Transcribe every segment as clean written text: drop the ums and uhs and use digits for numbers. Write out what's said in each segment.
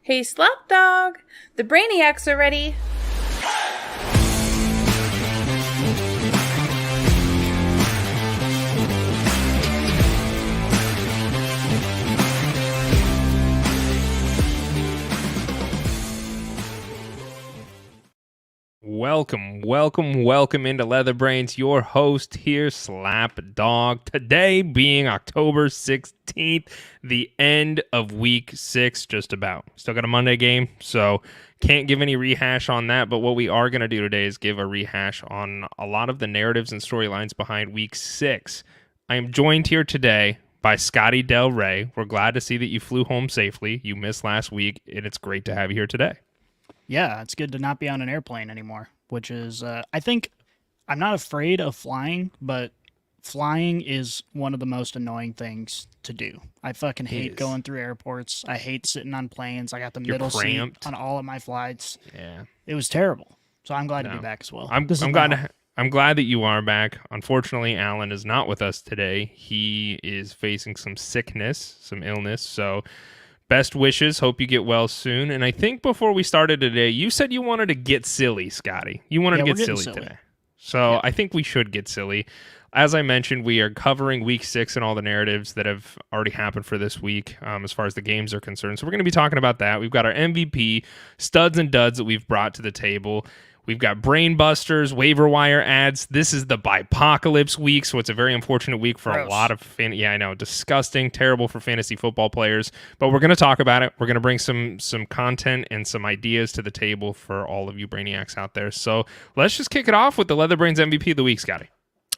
Hey, Slapdog! The Brainiacs are ready. Welcome into Leather Brains. Your host here, Slapdog. Today being October 16th, the end of week 6, just about. Still got a Monday game, so can't give any rehash on that, but what we are going to do today is give a rehash on a lot of the narratives and storylines behind week 6. I am joined here today by Scotty Del Rey. We're glad to see that you flew home safely. You missed last week, and it's great to have you here today. Yeah, it's good to not be on an airplane anymore, which is, I think, I'm not afraid of flying, but flying is one of the most annoying things to do. I fucking hate going through airports. I hate sitting on planes. I got the middle seat on all of my flights. Yeah. It was terrible. So I'm glad to be back as well. I'm glad that you are back. Unfortunately, Alan is not with us today. He is facing some sickness, some illness, so best wishes. Hope you get well soon. And I think before we started today, you said you wanted to get silly, Scotty. You wanted to get silly today. So I think we should get silly. As I mentioned, we are covering week 6 and all the narratives that have already happened for this week as far as the games are concerned. So we're going to be talking about that. We've got our MVP, studs and duds that we've brought to the table. We've got Brainbusters, waiver wire ads. This is the Bye-Pocalypse week, so it's a very unfortunate week for a lot of yeah, I know, disgusting, terrible for fantasy football players. But we're going to talk about it. We're going to bring some content and some ideas to the table for all of you Brainiacs out there. So let's just kick it off with the Leather Brains MVP of the week, Scotty.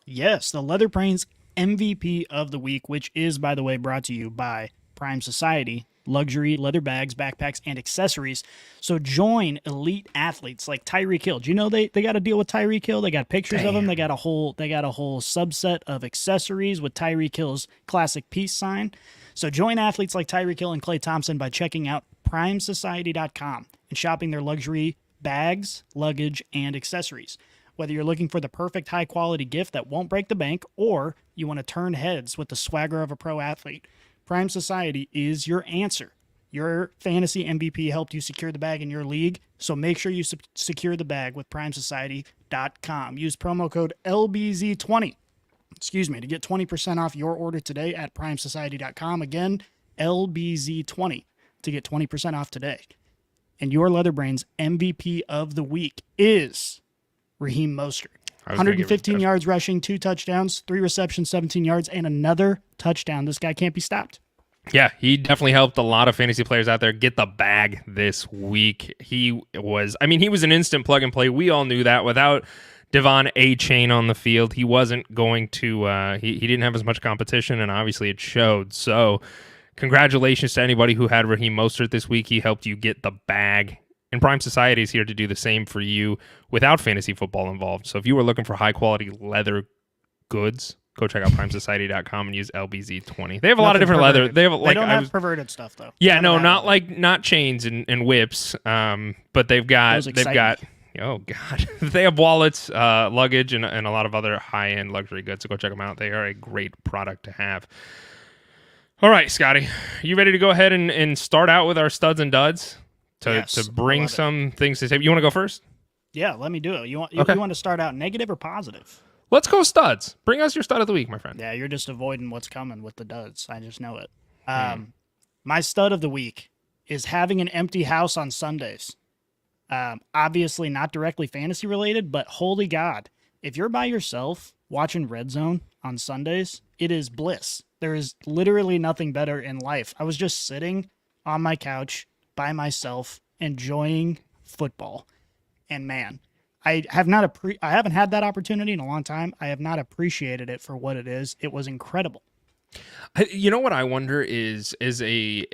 Yes, the Leather Brains MVP of the week, which is, by the way, brought to you by Prime Society. Luxury leather bags, backpacks, and accessories. So join elite athletes like Tyreek Hill. Do you know they got to deal with Tyreek Hill? They got pictures of him. They got a whole subset of accessories with Tyreek Hill's classic peace sign. So join athletes like Tyreek Hill and Klay Thompson by checking out primesociety.com and shopping their luxury bags, luggage, and accessories. Whether you're looking for the perfect high-quality gift that won't break the bank or you want to turn heads with the swagger of a pro athlete, Prime Society is your answer. Your fantasy MVP helped you secure the bag in your league, so make sure you secure the bag with primesociety.com. Use promo code LBZ20, to get 20% off your order today at primesociety.com. Again, LBZ20 to get 20% off today. And your Leather Brains MVP of the week is Raheem Mostert. 115 yards rushing, 2 touchdowns, 3 receptions, 17 yards, and another touchdown. This guy can't be stopped. Yeah, he definitely helped a lot of fantasy players out there get the bag this week. He was an instant plug and play. We all knew that. Without Devon A-Chain on the field, he wasn't going to, he didn't have as much competition, and obviously it showed. So congratulations to anybody who had Raheem Mostert this week. He helped you get the bag. And Prime Society is here to do the same for you without fantasy football involved. So if you were looking for high-quality leather goods, go check out primesociety.com and use LBZ20. They have a lot of different leather. They don't have perverted stuff, though. Yeah, no, not chains and whips. But they've got oh god, they have wallets, luggage, and a lot of other high-end luxury goods. So go check them out. They are a great product to have. All right, Scotty, you ready to go ahead and start out with our studs and duds? To bring some things to say. You want to go first? Yeah, let me do it. You want to start out negative or positive? Let's go studs. Bring us your stud of the week, my friend. Yeah, you're just avoiding what's coming with the duds. I just know it. My stud of the week is having an empty house on Sundays. Obviously not directly fantasy related, but holy God, if you're by yourself watching Red Zone on Sundays, it is bliss. There is literally nothing better in life. I was just sitting on my couch by myself enjoying football, and man, I haven't had that opportunity in a long time. I have not appreciated it for what it is. It was incredible. You know what I wonder is a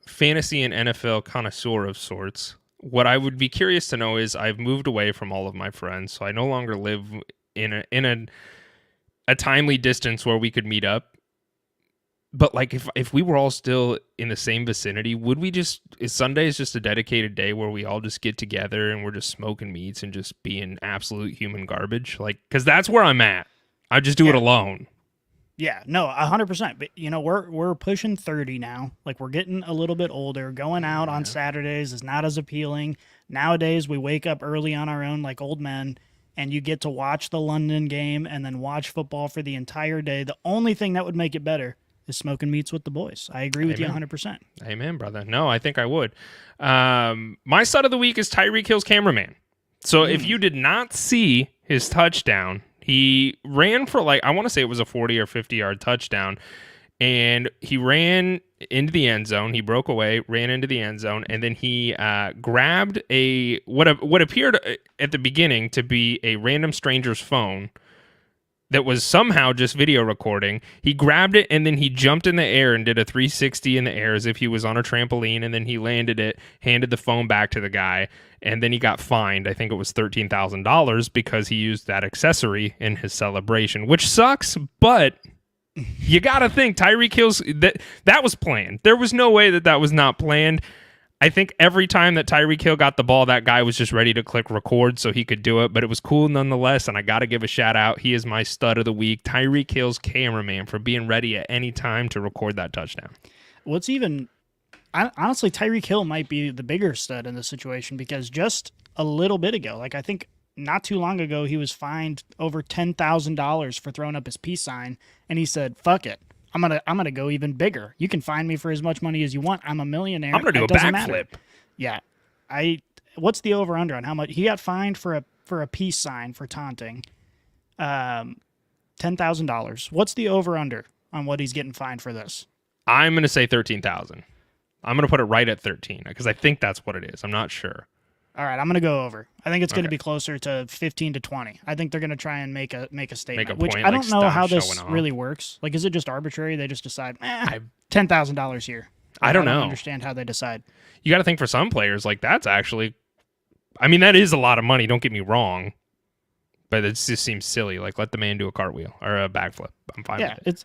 fantasy and NFL connoisseur of sorts. What I would be curious to know is I've moved away from all of my friends, so I no longer live in a timely distance where we could meet up. But like if we were all still in the same vicinity, is Sundays just a dedicated day where we all just get together and we're just smoking meats and just being absolute human garbage? Like, because that's where I'm at. I just do it alone. Yeah, no, 100%. But we're pushing 30 now. Like we're getting a little bit older. Going out on Saturdays is not as appealing. Nowadays we wake up early on our own like old men, and you get to watch the London game and then watch football for the entire day. The only thing that would make it better is smoking meats with the boys. I agree with you 100%. Amen, brother. No, I think I would. My stud of the week is Tyreek Hill's cameraman. So if you did not see his touchdown, he ran for I want to say it was a 40 or 50-yard touchdown, and he ran into the end zone. He broke away, ran into the end zone, and then he grabbed what appeared at the beginning to be a random stranger's phone that was somehow just video recording. He grabbed it, and then he jumped in the air and did a 360 in the air as if he was on a trampoline, and then he landed it, handed the phone back to the guy, and then he got fined. I think it was $13,000 because he used that accessory in his celebration, which sucks, but you got to think Tyreek Hill's that was planned. There was no way that was not planned. I think every time that Tyreek Hill got the ball, that guy was just ready to click record so he could do it, but it was cool nonetheless, and I got to give a shout out. He is my stud of the week, Tyreek Hill's cameraman, for being ready at any time to record that touchdown. Honestly, Tyreek Hill might be the bigger stud in this situation because just a little bit ago, I think not too long ago, he was fined over $10,000 for throwing up his peace sign, and he said, fuck it. I'm gonna go even bigger. You can find me for as much money as you want. I'm a millionaire. I'm gonna do a backflip. Yeah. What's the over under on how much he got fined for a peace sign for taunting? $10,000. What's the over under on what he's getting fined for this? I'm gonna say 13,000. I'm gonna put it right at 13 because I think that's what it is. I'm not sure. All right, I'm going to go over. I think it's going to be closer to 15 to 20. I think they're going to try and make a statement, which I don't know how this really works. Is it just arbitrary? They just decide, $10,000 here. I don't know. Understand how they decide. You got to think for some players, that's actually, that is a lot of money. Don't get me wrong, but it just seems silly. Let the man do a cartwheel or a backflip. I'm fine with it.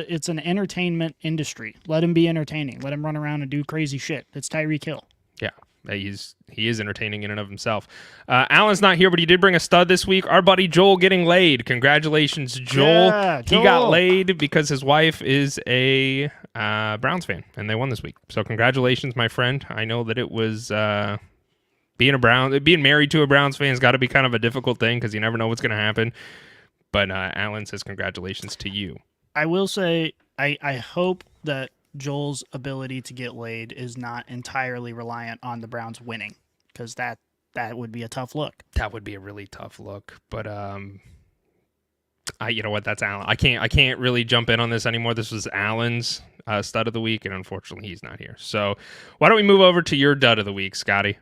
It's an entertainment industry. Let him be entertaining. Let him run around and do crazy shit. It's Tyreek Hill. Yeah. He is entertaining in and of himself. Alan's not here, but he did bring a stud this week. Our buddy Joel getting laid. Congratulations, Joel. Yeah, Joel. He got laid because his wife is a Browns fan, and they won this week. So congratulations, my friend. I know that it was being married to a Browns fan has got to be kind of a difficult thing because you never know what's going to happen. But Alan says congratulations to you. I will say I hope that Joel's ability to get laid is not entirely reliant on the Browns winning, because that would be a tough look. That would be a really tough look. But you know what? That's Alan. I can't really jump in on this anymore. This was Alan's stud of the week, and unfortunately, he's not here. So why don't we move over to your dud of the week, Scotty?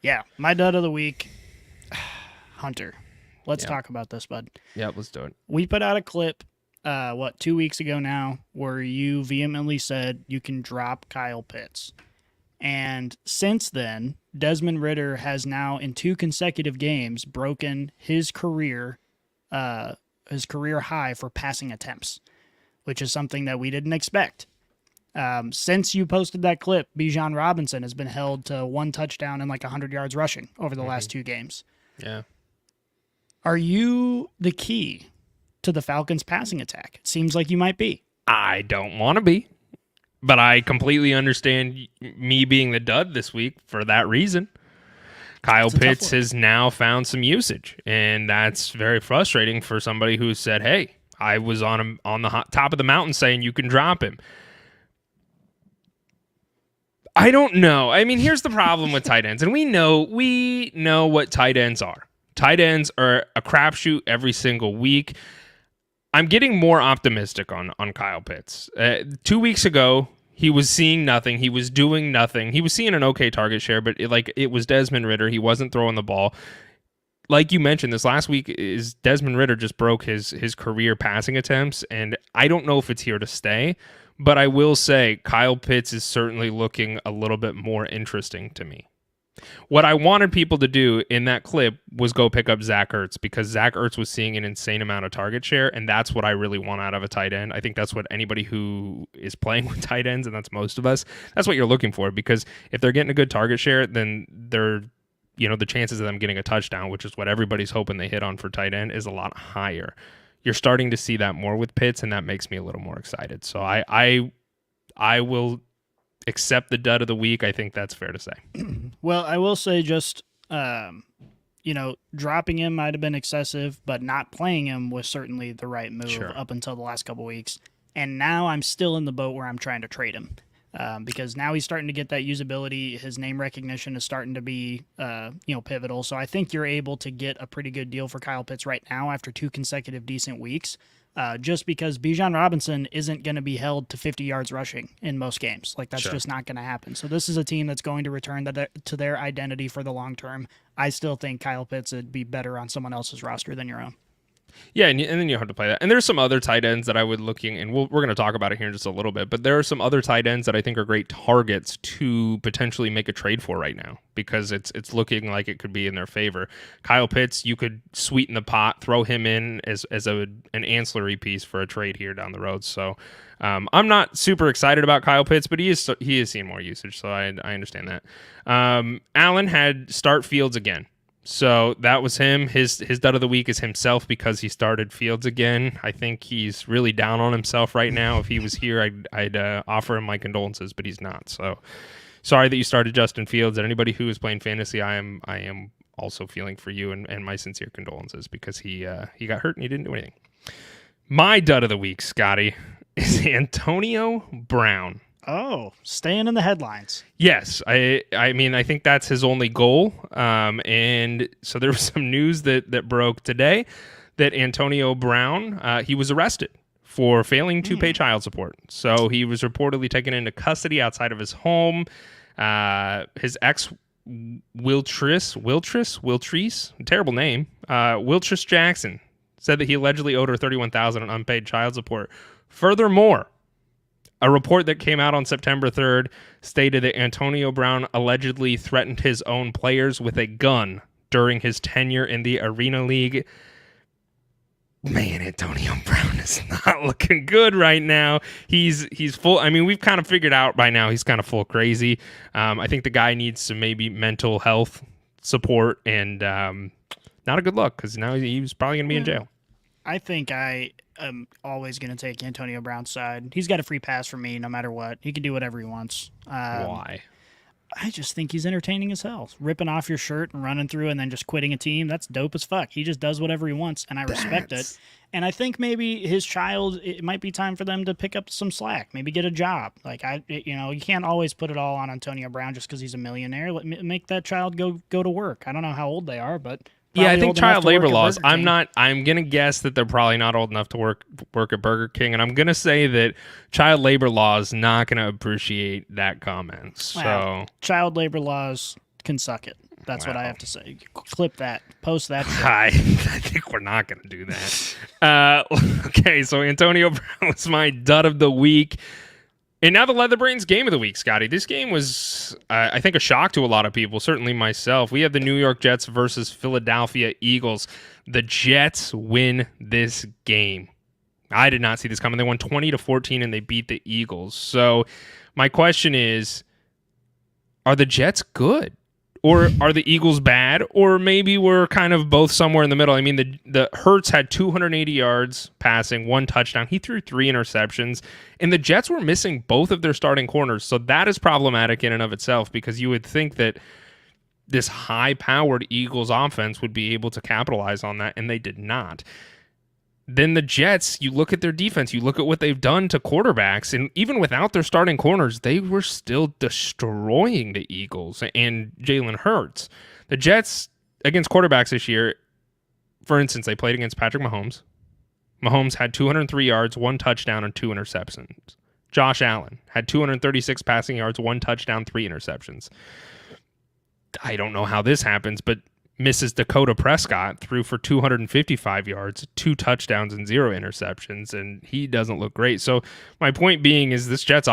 Yeah, my dud of the week, Hunter. Let's talk about this, bud. Yeah, let's do it. We put out a clip 2 weeks ago now, where you vehemently said you can drop Kyle Pitts. And since then, Desmond Ridder has now in 2 consecutive games broken his career high for passing attempts, which is something that we didn't expect. Since you posted that clip, Bijan Robinson has been held to 1 touchdown and 100 yards rushing over the last 2 games. Yeah. Are you the key to the Falcons' passing attack? It seems like you might be. I don't want to be, but I completely understand me being the dud this week for that reason. Kyle Pitts has now found some usage, and that's very frustrating for somebody who said, hey, I was on the top of the mountain saying you can drop him. I don't know. Here's the problem with tight ends, and we know what tight ends are. Tight ends are a crapshoot every single week. I'm getting more optimistic on Kyle Pitts. 2 weeks ago, he was seeing nothing. He was doing nothing. He was seeing an okay target share, but it was Desmond Ridder. He wasn't throwing the ball. Like you mentioned, this last week is Desmond Ridder just broke his career passing attempts, and I don't know if it's here to stay, but I will say Kyle Pitts is certainly looking a little bit more interesting to me. What I wanted people to do in that clip was go pick up Zach Ertz, because Zach Ertz was seeing an insane amount of target share, and that's what I really want out of a tight end. I think that's what anybody who is playing with tight ends, and that's most of us, that's what you're looking for, because if they're getting a good target share, then they're, the chances of them getting a touchdown, which is what everybody's hoping they hit on for tight end, is a lot higher. you're starting to see that more with Pitts, and that makes me a little more excited. So I will accept the dud of the week. I think that's fair to say. Well, I will say just, dropping him might have been excessive, but not playing him was certainly the right move up until the last couple weeks. And now I'm still in the boat where I'm trying to trade him because now he's starting to get that usability. His name recognition is starting to be, pivotal. So I think you're able to get a pretty good deal for Kyle Pitts right now after 2 consecutive decent weeks. Just because Bijan Robinson isn't going to be held to 50 yards rushing in most games. Like, that's just not going to happen. So this is a team that's going to return to their identity for the long term. I still think Kyle Pitts would be better on someone else's roster than your own. Yeah, and then you have to play that. And there's some other tight ends that I would looking, and we're going to talk about it here in just a little bit, but there are some other tight ends that I think are great targets to potentially make a trade for right now because it's looking like it could be in their favor. Kyle Pitts, you could sweeten the pot, throw him in as an ancillary piece for a trade here down the road. So I'm not super excited about Kyle Pitts, but he is seeing more usage, so I understand that. Allen had start Fields again. So that was him. His dud of the week is himself because he started Fields again. I think he's really down on himself right now. If he was here, I'd offer him my condolences, but he's not. So sorry that you started Justin Fields. And anybody who is playing fantasy, I am also feeling for you and my sincere condolences because he got hurt and he didn't do anything. My dud of the week, Scotty, is Antonio Brown. Oh, staying in the headlines. Yes, I mean, I think that's his only goal. And so there was some news that broke today that Antonio Brown, he was arrested for failing to pay child support. So he was reportedly taken into custody outside of his home. His ex, Wiltrice, terrible name, Wiltrice Jackson, said that he allegedly owed her $31,000 in unpaid child support. Furthermore, a report that came out on September 3rd stated that Antonio Brown allegedly threatened his own players with a gun during his tenure in the Arena League. Man, Antonio Brown is not looking good right now. He's full. I mean, we've kind of figured out by now he's kind of full crazy. I think the guy needs some maybe mental health support and not a good look because now he's probably going to be in jail. I think I am always going to take Antonio Brown's side. He's got a free pass from me no matter what. He can do whatever he wants. Why? I just think he's entertaining as hell. Ripping off your shirt and running through and then just quitting a team, that's dope as fuck. He just does whatever he wants, and I respect it. And I think maybe his child, it might be time for them to pick up some slack, maybe get a job. Like, you can't always put it all on Antonio Brown just because he's a millionaire. Make that child go to work. I don't know how old they are, but... Yeah, I think child labor laws. I'm going to guess that they're probably not old enough to work at Burger King, and I'm going to say that child labor laws not going to appreciate that comment. So well, child labor laws can suck it. That's what I have to say. Clip that. Post that. I think we're not going to do that. Okay, so Antonio Brown was my dud of the week. And now the Leatherbrains game of the week, Scotty. This game was, I think, a shock to a lot of people, certainly myself. We have the New York Jets versus Philadelphia Eagles. The Jets win this game. I did not see this coming. They won 20-14, and they beat the Eagles. So my question is, are the Jets good? Or are the Eagles bad? Or maybe we're kind of both somewhere in the middle. I mean, the Hurts had 280 yards passing, 1 touchdown. He threw 3 interceptions. And the Jets were missing both of their starting corners. So that is problematic in and of itself because you would think that this high-powered Eagles offense would be able to capitalize on that, and they did not. Then the Jets, you look at their defense, you look at what they've done to quarterbacks, and even without their starting corners, they were still destroying the Eagles and Jalen Hurts. The Jets, against quarterbacks this year, for instance, they played against Patrick Mahomes. Mahomes had 203 yards, 1 touchdown, and 2 interceptions. Josh Allen had 236 passing yards, 1 touchdown, 3 interceptions. I don't know how this happens, but Mrs. Dakota Prescott threw for 255 yards, 2 touchdowns, and 0 interceptions, and he doesn't look great. So my point being is this Jets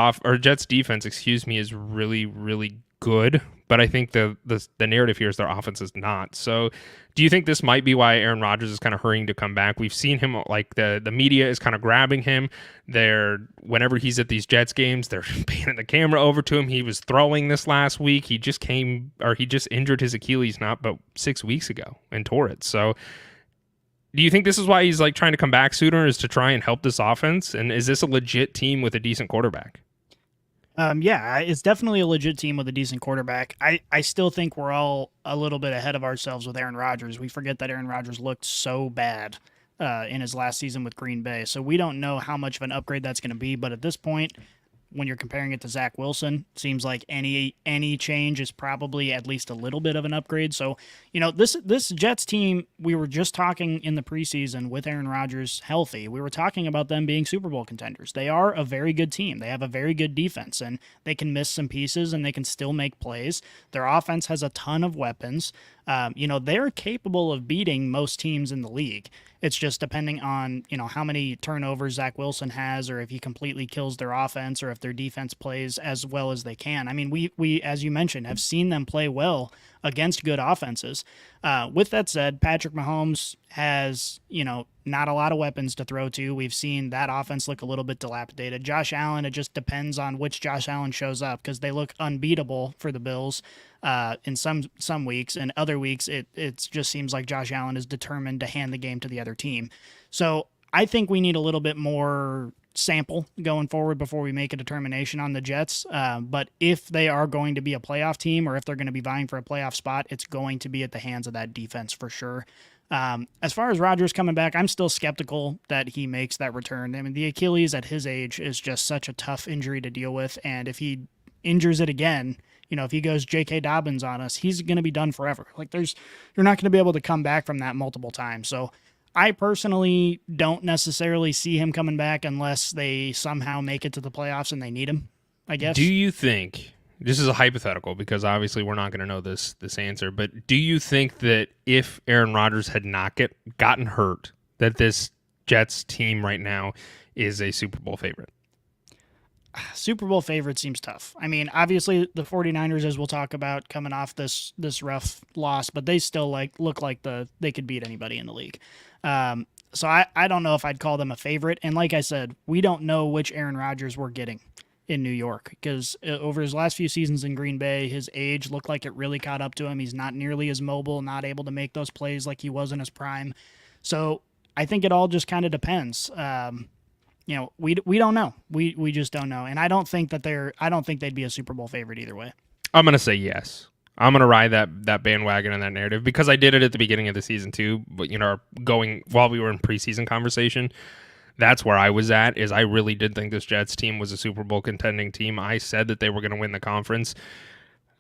defense, is really, really good, but I think the narrative here is their offense is not. So do you think this might be why Aaron Rodgers is kind of hurrying to come back? We've seen him, like the media is kind of grabbing him. Whenever he's at these Jets games, they're panning the camera over to him. He was throwing this last week. He just injured his Achilles not but 6 weeks ago and tore it. So Do you think this is why he's like trying to come back sooner, is to try and help this offense? And is this a legit team with a decent quarterback? Yeah, it's definitely a legit team with a decent quarterback. I still think we're all a little bit ahead of ourselves with Aaron Rodgers. We forget that Aaron Rodgers looked so bad in his last season with Green Bay. So we don't know how much of an upgrade that's going to be. But at this point, when you're comparing it to Zach Wilson, seems like any change is probably at least a little bit of an upgrade. So, this Jets team, we were just talking in the preseason with Aaron Rodgers healthy. We were talking about them being Super Bowl contenders. They are a very good team. They have a very good defense, and they can miss some pieces and they can still make plays. Their offense has a ton of weapons. They're capable of beating most teams in the league. It's just depending on, how many turnovers Zach Wilson has, or if he completely kills their offense, or if their defense plays as well as they can. I mean, we as you mentioned, have seen them play well against good offenses. With that said, Patrick Mahomes has, not a lot of weapons to throw to. We've seen that offense look a little bit dilapidated. Josh Allen, it just depends on which Josh Allen shows up, because they look unbeatable for the Bills in some weeks, and other weeks it just seems like Josh Allen is determined to hand the game to the other team. So I think we need a little bit more sample going forward before we make a determination on the Jets. But if they are going to be a playoff team, or if they're going to be vying for a playoff spot, it's going to be at the hands of that defense for sure. As far as Rodgers coming back, I'm still skeptical that he makes that return. I mean, the Achilles at his age is just such a tough injury to deal with, and if he injures it again, if he goes J.K. Dobbins on us, he's going to be done forever. Like, you're not going to be able to come back from that multiple times. So I personally don't necessarily see him coming back unless they somehow make it to the playoffs and they need him, I guess. Do you think, this is a hypothetical because obviously we're not going to know this answer, but do you think that if Aaron Rodgers had not gotten hurt, that this Jets team right now is a Super Bowl favorite? Super Bowl favorite seems tough. I mean, obviously the 49ers, as we'll talk about, coming off this rough loss, but they still look like they could beat anybody in the league. So I don't know if I'd call them a favorite. And like I said, we don't know which Aaron Rodgers we're getting in New York, because over his last few seasons in Green Bay, his age looked like it really caught up to him. He's not nearly as mobile, not able to make those plays like he was in his prime. So I think it all just kind of depends. We don't know. We just don't know. And I don't think they'd be a Super Bowl favorite either way. I'm going to say yes. I'm going to ride that bandwagon and that narrative, because I did it at the beginning of the season too. But, while we were in preseason conversation, that's where I was at, is I really did think this Jets team was a Super Bowl contending team. I said that they were going to win the conference.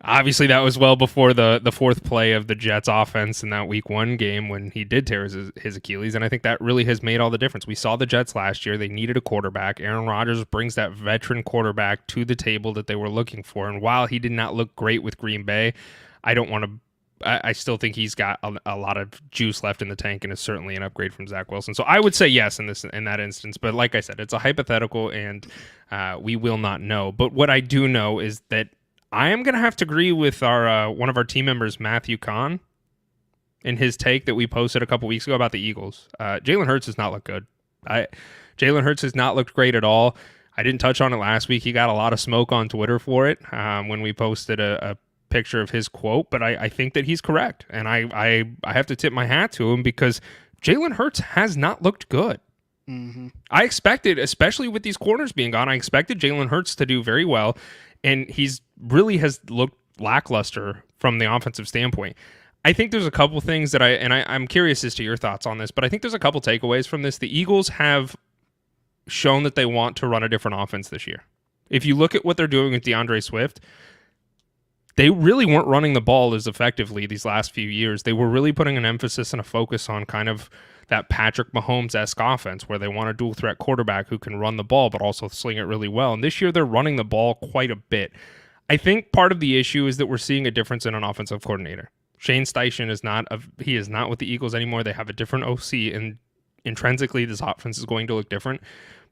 Obviously, that was well before the fourth play of the Jets offense in that week 1 game when he did tear his Achilles, and I think that really has made all the difference. We saw the Jets last year. They needed a quarterback. Aaron Rodgers brings that veteran quarterback to the table that they were looking for, and while he did not look great with Green Bay, I still think he's got a lot of juice left in the tank and is certainly an upgrade from Zach Wilson. So I would say yes in that instance, but like I said, it's a hypothetical, and we will not know. But what I do know is that I am going to have to agree with our one of our team members, Matthew Kahn, in his take that we posted a couple weeks ago about the Eagles. Jalen Hurts does not look good. Jalen Hurts has not looked great at all. I didn't touch on it last week. He got a lot of smoke on Twitter for it when we posted a picture of his quote, but I think that he's correct. And I have to tip my hat to him, because Jalen Hurts has not looked good. Mm-hmm. I expected, especially with these corners being gone, I expected Jalen Hurts to do very well. And he's really has looked lackluster from the offensive standpoint. I think there's a couple things that I'm curious as to your thoughts on this, but I think there's a couple takeaways from this. The Eagles have shown that they want to run a different offense this year. If you look at what they're doing with DeAndre Swift, they really weren't running the ball as effectively these last few years. They were really putting an emphasis and a focus on kind of that Patrick Mahomes-esque offense, where they want a dual threat quarterback who can run the ball but also sling it really well. And this year they're running the ball quite a bit. I think part of the issue is that we're seeing a difference in an offensive coordinator. Shane Steichen is not with the Eagles anymore. They have a different OC, and intrinsically this offense is going to look different.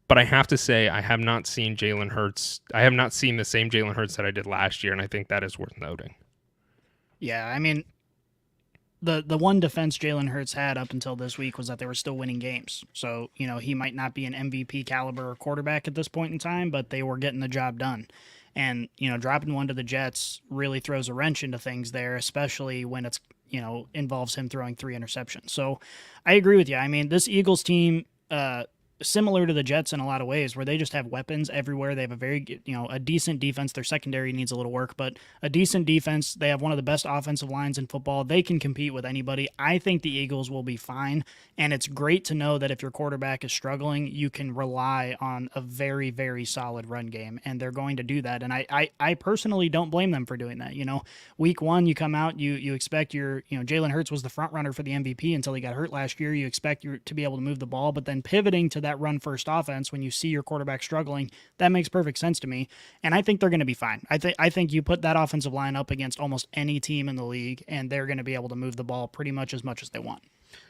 But I have to say, I have not seen Jalen Hurts. I have not seen the same Jalen Hurts that I did last year, and I think that is worth noting. Yeah, I mean, the one defense Jalen Hurts had up until this week was that they were still winning games. So, he might not be an MVP caliber quarterback at this point in time, but they were getting the job done. And, dropping one to the Jets really throws a wrench into things there, especially when it's, involves him throwing 3 interceptions. So I agree with you. I mean, this Eagles team, similar to the Jets in a lot of ways, where they just have weapons everywhere. They have a very, a decent defense. Their secondary needs a little work, but a decent defense. They have one of the best offensive lines in football. They can compete with anybody. I think the Eagles will be fine, and it's great to know that if your quarterback is struggling, you can rely on a very, very solid run game, and they're going to do that. And I personally don't blame them for doing that. Week 1, you come out, you expect Jalen Hurts was the front runner for the MVP until he got hurt last year. You expect to be able to move the ball, but then pivoting to that run first offense when you see your quarterback struggling, that makes perfect sense to me. And I think they're going to be fine. I think you put that offensive line up against almost any team in the league, and they're going to be able to move the ball pretty much as they want.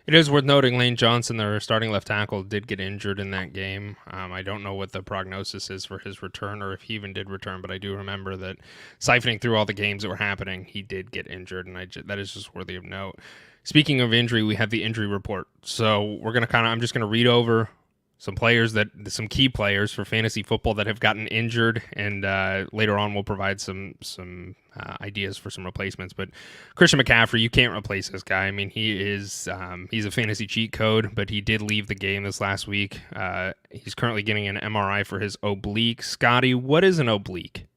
It is worth noting Lane Johnson, their starting left tackle, did get injured in that game. I don't know what the prognosis is for his return or if he even did return, but I do remember that siphoning through all the games that were happening, he did get injured, and that is just worthy of note. Speaking of injury, we have the injury report. So we're going to I'm just going to read over some key players for fantasy football that have gotten injured, and later on we'll provide some ideas for some replacements. But Christian McCaffrey, you can't replace this guy. I mean, he's a fantasy cheat code, but he did leave the game this last week. He's currently getting an MRI for his oblique. Scotty, what is an oblique?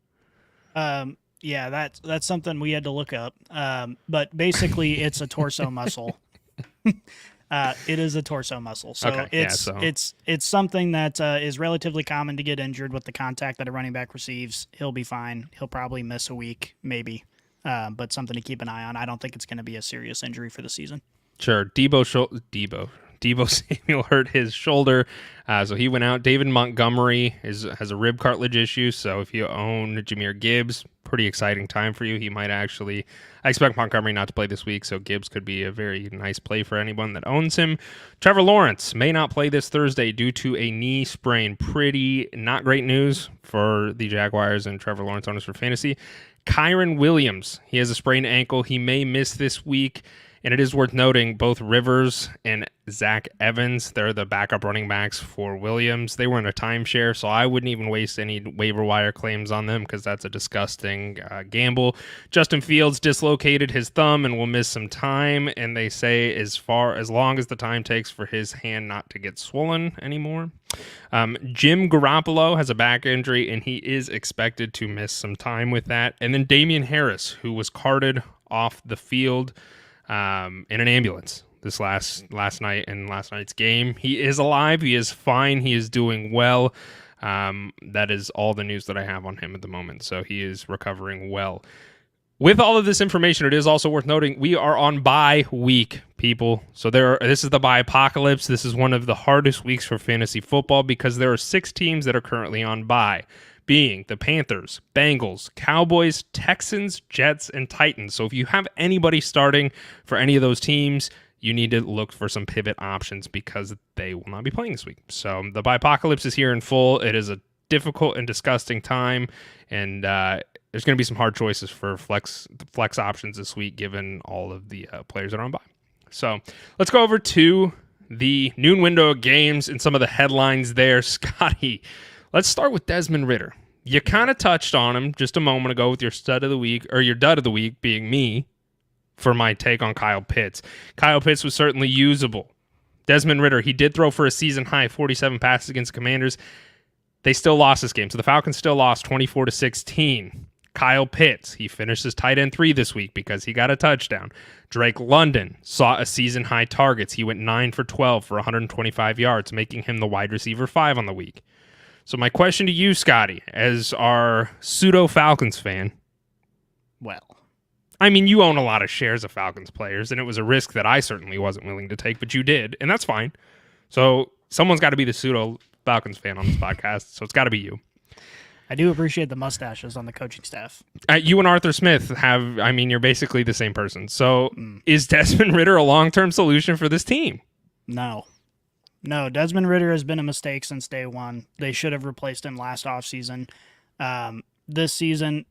Yeah, that's something we had to look up. But basically, it's a torso muscle. It is a torso muscle, so okay, it's something that is relatively common to get injured with the contact that a running back receives. He'll be fine. He'll probably miss a week, maybe, but something to keep an eye on. I don't think it's going to be a serious injury for the season. Sure, Debo Samuel hurt his shoulder, so he went out. David Montgomery has a rib cartilage issue, so if you own Jahmyr Gibbs, pretty exciting time for you. He might actually. I expect Montgomery not to play this week, so Gibbs could be a very nice play for anyone that owns him. Trevor Lawrence may not play this Thursday due to a knee sprain. Pretty not great news for the Jaguars and Trevor Lawrence owners for fantasy. Kyron Williams, he has a sprained ankle. He may miss this week. And it is worth noting both Rivers and Zach Evans, they're the backup running backs for Williams. They were in a timeshare, so I wouldn't even waste any waiver wire claims on them because that's a disgusting gamble. Justin Fields dislocated his thumb and will miss some time, and they say as long as the time takes for his hand not to get swollen anymore. Jim Garoppolo has a back injury, and he is expected to miss some time with that. And then Damian Harris, who was carted off the field in an ambulance this last night in last night's game. He is alive. He is fine. He is doing well. That is all the news that I have on him at the moment. So he is recovering well. With all of this information, it is also worth noting we are on bye week, people. So this is the Bye-Pocalypse. This is one of the hardest weeks for fantasy football because there are 6 teams that are currently on bye, being the Panthers, Bengals, Cowboys, Texans, Jets, and Titans. So if you have anybody starting for any of those teams, you need to look for some pivot options because they will not be playing this week. So the Bye-Pocalypse is here in full. It is a difficult and disgusting time, and there's going to be some hard choices for flex options this week given all of the players that are on bye. So let's go over to the noon window of games and some of the headlines there. Scotty, let's start with Desmond Ridder. You kind of touched on him just a moment ago with your stud of the week, or your dud of the week being me for my take on Kyle Pitts. Kyle Pitts was certainly usable. Desmond Ridder, he did throw for a season-high 47 passes against the Commanders. They still lost this game, so the Falcons still lost 24-16. Kyle Pitts, he finished as tight end 3 this week because he got a touchdown. Drake London saw a season-high targets. He went 9 for 12 for 125 yards, making him the wide receiver 5 on the week. So my question to you, Scotty, as our pseudo-Falcons fan. Well, I mean, you own a lot of shares of Falcons players, and it was a risk that I certainly wasn't willing to take, but you did, and that's fine. So someone's got to be the pseudo-Falcons fan on this podcast, so it's got to be you. I do appreciate the mustaches on the coaching staff. You and Arthur Smith you're basically the same person. So is Desmond Ridder a long-term solution for this team? No, Desmond Ridder has been a mistake since day one. They should have replaced him last offseason. This season,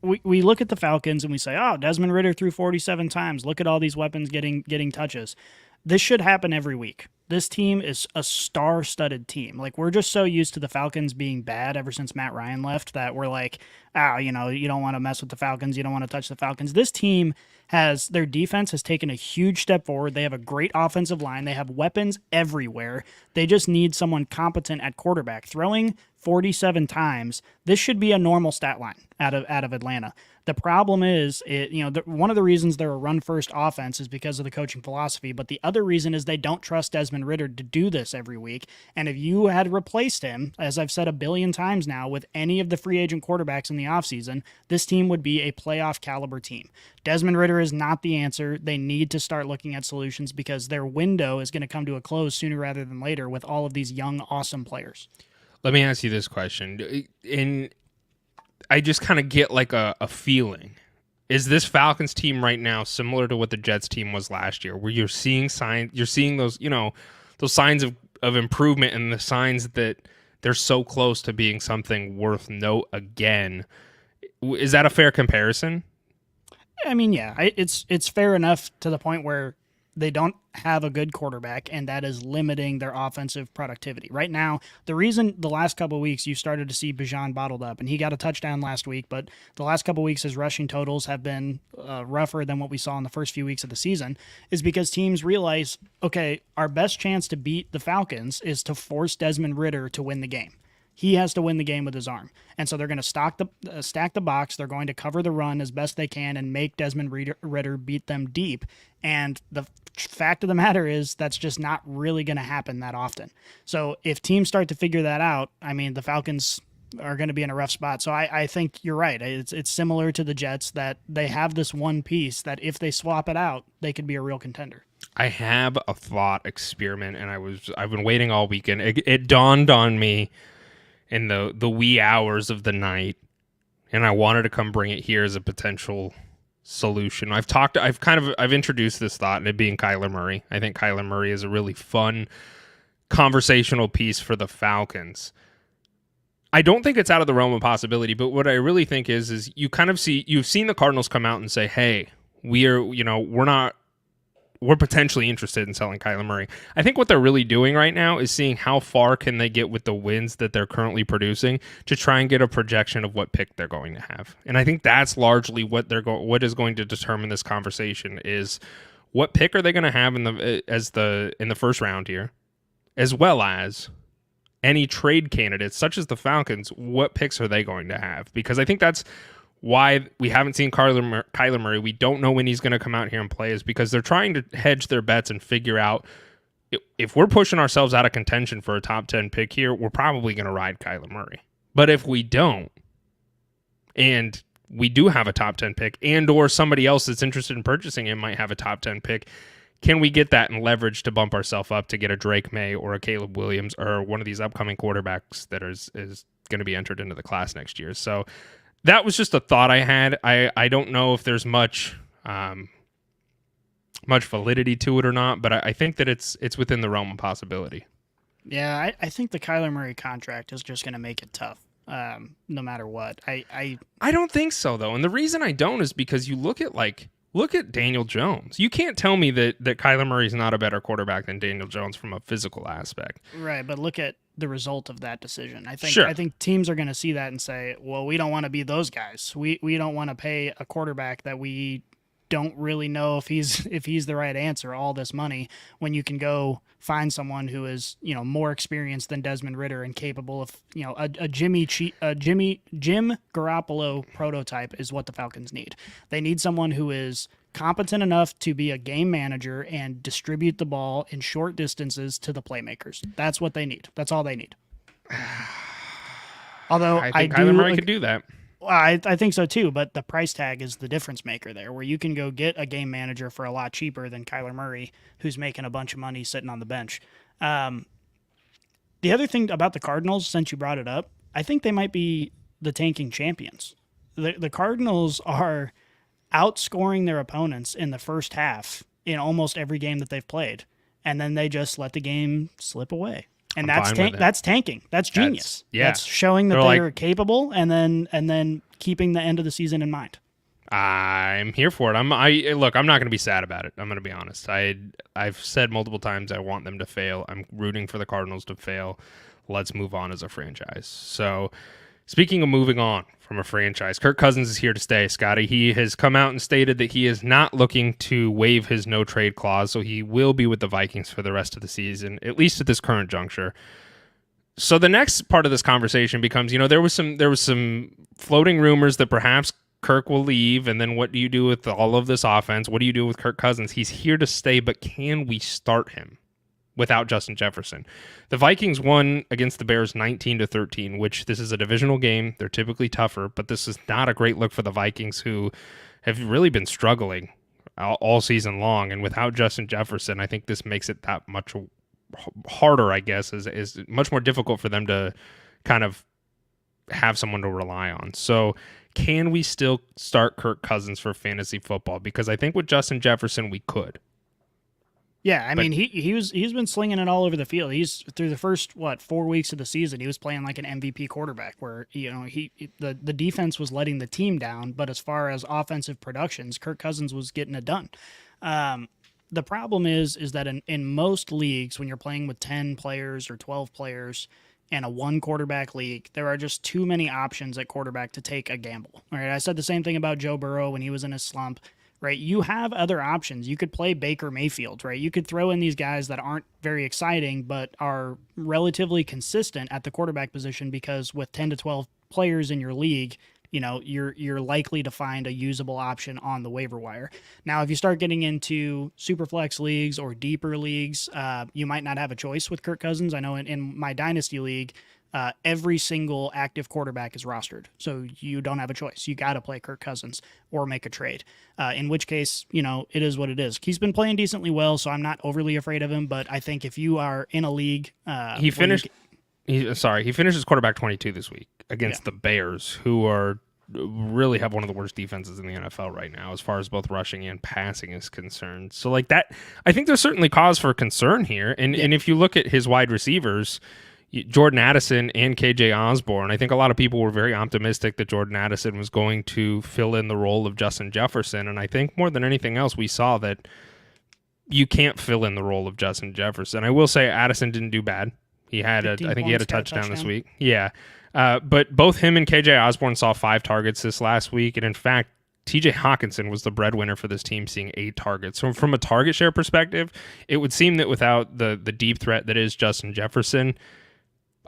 we look at the Falcons and we say, oh, Desmond Ridder threw 47 times. Look at all these weapons getting touches. This should happen every week. This team is a star-studded team. Like, we're just so used to the Falcons being bad ever since Matt Ryan left that we're like, you don't want to mess with the Falcons. You don't want to touch the Falcons. This team their defense has taken a huge step forward. They have a great offensive line. They have weapons everywhere. They just need someone competent at quarterback. Throwing 47 times, this should be a normal stat line out of Atlanta. The problem is, one of the reasons they're a run-first offense is because of the coaching philosophy, but the other reason is they don't trust Desmond Ridder to do this every week. And if you had replaced him, as I've said a billion times now, with any of the free agent quarterbacks in the offseason, this team would be a playoff caliber team. Desmond Ridder is not the answer. They need to start looking at solutions because their window is going to come to a close sooner rather than later with all of these young, awesome players. Let me ask you this question. I just kind of get like a feeling. Is this Falcons team right now similar to what the Jets team was last year, where you're seeing those, those signs of improvement and the signs that they're so close to being something worth note again? Is that a fair comparison? I mean, yeah, it's fair enough to the point where they don't have a good quarterback, and that is limiting their offensive productivity. Right now, the reason the last couple of weeks you started to see Bijan bottled up, and he got a touchdown last week, but the last couple of weeks his rushing totals have been rougher than what we saw in the first few weeks of the season, is because teams realize, okay, our best chance to beat the Falcons is to force Desmond Ridder to win the game. He has to win the game with his arm. And so they're going to stack the box. They're going to cover the run as best they can and make Desmond Ridder beat them deep. And the fact of the matter is that's just not really going to happen that often. So if teams start to figure that out, I mean, the Falcons are going to be in a rough spot. So I think you're right. It's similar to the Jets that they have this one piece that if they swap it out, they could be a real contender. I have a thought experiment, and I've been waiting all weekend. It dawned on me in the wee hours of the night, and I wanted to come bring it here as a potential solution. I've introduced this thought, and it being Kyler Murray. I think Kyler Murray is a really fun conversational piece for the Falcons. I don't think it's out of the realm of possibility, but what I really think is you've seen the Cardinals come out and say, hey, we're potentially interested in selling Kyler Murray. I think what they're really doing right now is seeing how far can they get with the wins that they're currently producing to try and get a projection of what pick they're going to have. And I think that's largely what is going to determine this conversation is what pick are they going to have in the first round here, as well as any trade candidates such as the Falcons. What picks are they going to have? Because I think that's why we haven't seen Kyler Murray. We don't know when he's going to come out here and play, is because they're trying to hedge their bets and figure out if we're pushing ourselves out of contention for a top 10 pick here, we're probably going to ride Kyler Murray. But if we don't, and we do have a top 10 pick, and or somebody else that's interested in purchasing him might have a top 10 pick, can we get that and leverage to bump ourselves up to get a Drake May or a Caleb Williams or one of these upcoming quarterbacks that is going to be entered into the class next year? So that was just a thought I had. I don't know if there's much validity to it or not, but I think that it's within the realm of possibility. Yeah, I think the Kyler Murray contract is just going to make it tough, no matter what. I don't think so, though. And the reason I don't is because you look at Daniel Jones. You can't tell me that Kyler Murray is not a better quarterback than Daniel Jones from a physical aspect. Right, but look at the result of that decision. I think Sure. I think teams are going to see that and say, well, we don't want to be those guys. We don't want to pay a quarterback that we don't really know if he's the right answer, all this money, when you can go find someone who is, more experienced than Desmond Ridder and capable of, a Jim Garoppolo prototype is what the Falcons need. They need someone who is competent enough to be a game manager and distribute the ball in short distances to the playmakers. That's what they need. That's all they need. Although I think Kyler Murray could do that. I think so too, but the price tag is the difference maker there, where you can go get a game manager for a lot cheaper than Kyler Murray, who's making a bunch of money sitting on the bench. The other thing about the Cardinals, since you brought it up, I think they might be the tanking champions. The Cardinals are outscoring their opponents in the first half in almost every game that they've played, and then they just let the game slip away. And that's tanking. That's genius. Yeah. That's showing that they're capable and then keeping the end of the season in mind. I'm here for it. Look, I'm not going to be sad about it. I'm going to be honest. I've said multiple times I want them to fail. I'm rooting for the Cardinals to fail. Let's move on as a franchise. So, speaking of moving on from a franchise, Kirk Cousins is here to stay, Scotty. He has come out and stated that he is not looking to waive his no trade clause, so he will be with the Vikings for the rest of the season, at least at this current juncture. So the next part of this conversation becomes, there was some floating rumors that perhaps Kirk will leave, and then what do you do with all of this offense? What do you do with Kirk Cousins? He's here to stay, but can we start him without Justin Jefferson? The Vikings won against the Bears 19-13, which this is a divisional game. They're typically tougher, but this is not a great look for the Vikings, who have really been struggling all season long. And without Justin Jefferson, I think this makes it that much harder, I guess, is much more difficult for them to kind of have someone to rely on. So can we still start Kirk Cousins for fantasy football? Because I think with Justin Jefferson, we could. Yeah, I mean, he's been slinging it all over the field. He's through the first 4 weeks of the season, he was playing like an MVP quarterback, where the defense was letting the team down, but as far as offensive productions, Kirk Cousins was getting it done. The problem is that in most leagues, when you're playing with 10 players or 12 players and a one quarterback league, there are just too many options at quarterback to take a gamble. All right, I said the same thing about Joe Burrow when he was in his slump. Right, you have other options. You could play Baker Mayfield, right? You could throw in these guys that aren't very exciting but are relatively consistent at the quarterback position, because with 10 to 12 players in your league, you're likely to find a usable option on the waiver wire. Now, if you start getting into super flex leagues or deeper leagues, you might not have a choice with Kirk Cousins. I know in my dynasty league, every single active quarterback is rostered, so you don't have a choice. You got to play Kirk Cousins or make a trade, in which case, it is what it is. He's been playing decently well, so I'm not overly afraid of him, but I think if you are in a league... He finishes quarterback 22 this week against the Bears, who really have one of the worst defenses in the NFL right now as far as both rushing and passing is concerned. So like that, I think there's certainly cause for concern here. And if you look at his wide receivers, Jordan Addison and KJ Osborne, I think a lot of people were very optimistic that Jordan Addison was going to fill in the role of Justin Jefferson. And I think more than anything else, we saw that you can't fill in the role of Justin Jefferson. I will say Addison didn't do bad. I think he had a touchdown this week. Yeah. But both him and KJ Osborne saw 5 targets this last week. And in fact, TJ Hawkinson was the breadwinner for this team, seeing 8 targets. So from a target share perspective, it would seem that without the deep threat that is Justin Jefferson,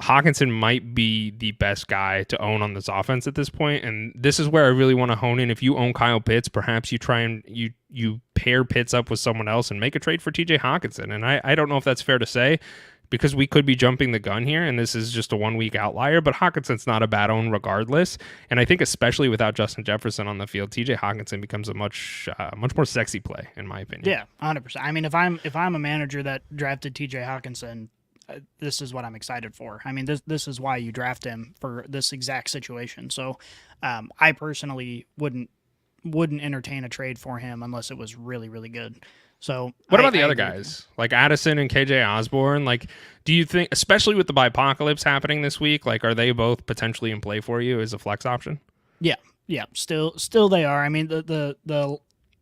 Hawkinson might be the best guy to own on this offense at this point. And this is where I really want to hone in. If you own Kyle Pitts, perhaps you try and you pair Pitts up with someone else and make a trade for TJ Hawkinson. And I don't know if that's fair to say, because we could be jumping the gun here, and this is just a 1 week outlier, but Hawkinson's not a bad own regardless. And I think especially without Justin Jefferson on the field, TJ Hawkinson becomes a much more sexy play, in my opinion. Yeah, 100%. I mean, if I'm a manager that drafted TJ Hawkinson, this is what I'm excited for. I mean, this is why you draft him, for this exact situation. So I personally wouldn't entertain a trade for him unless it was really, really good. So what about the other guys like Addison and KJ Osborne? Like, do you think, especially with the Bye-Pocalypse happening this week, like, are they both potentially in play for you as a flex option? Yeah. Still they are. I mean, the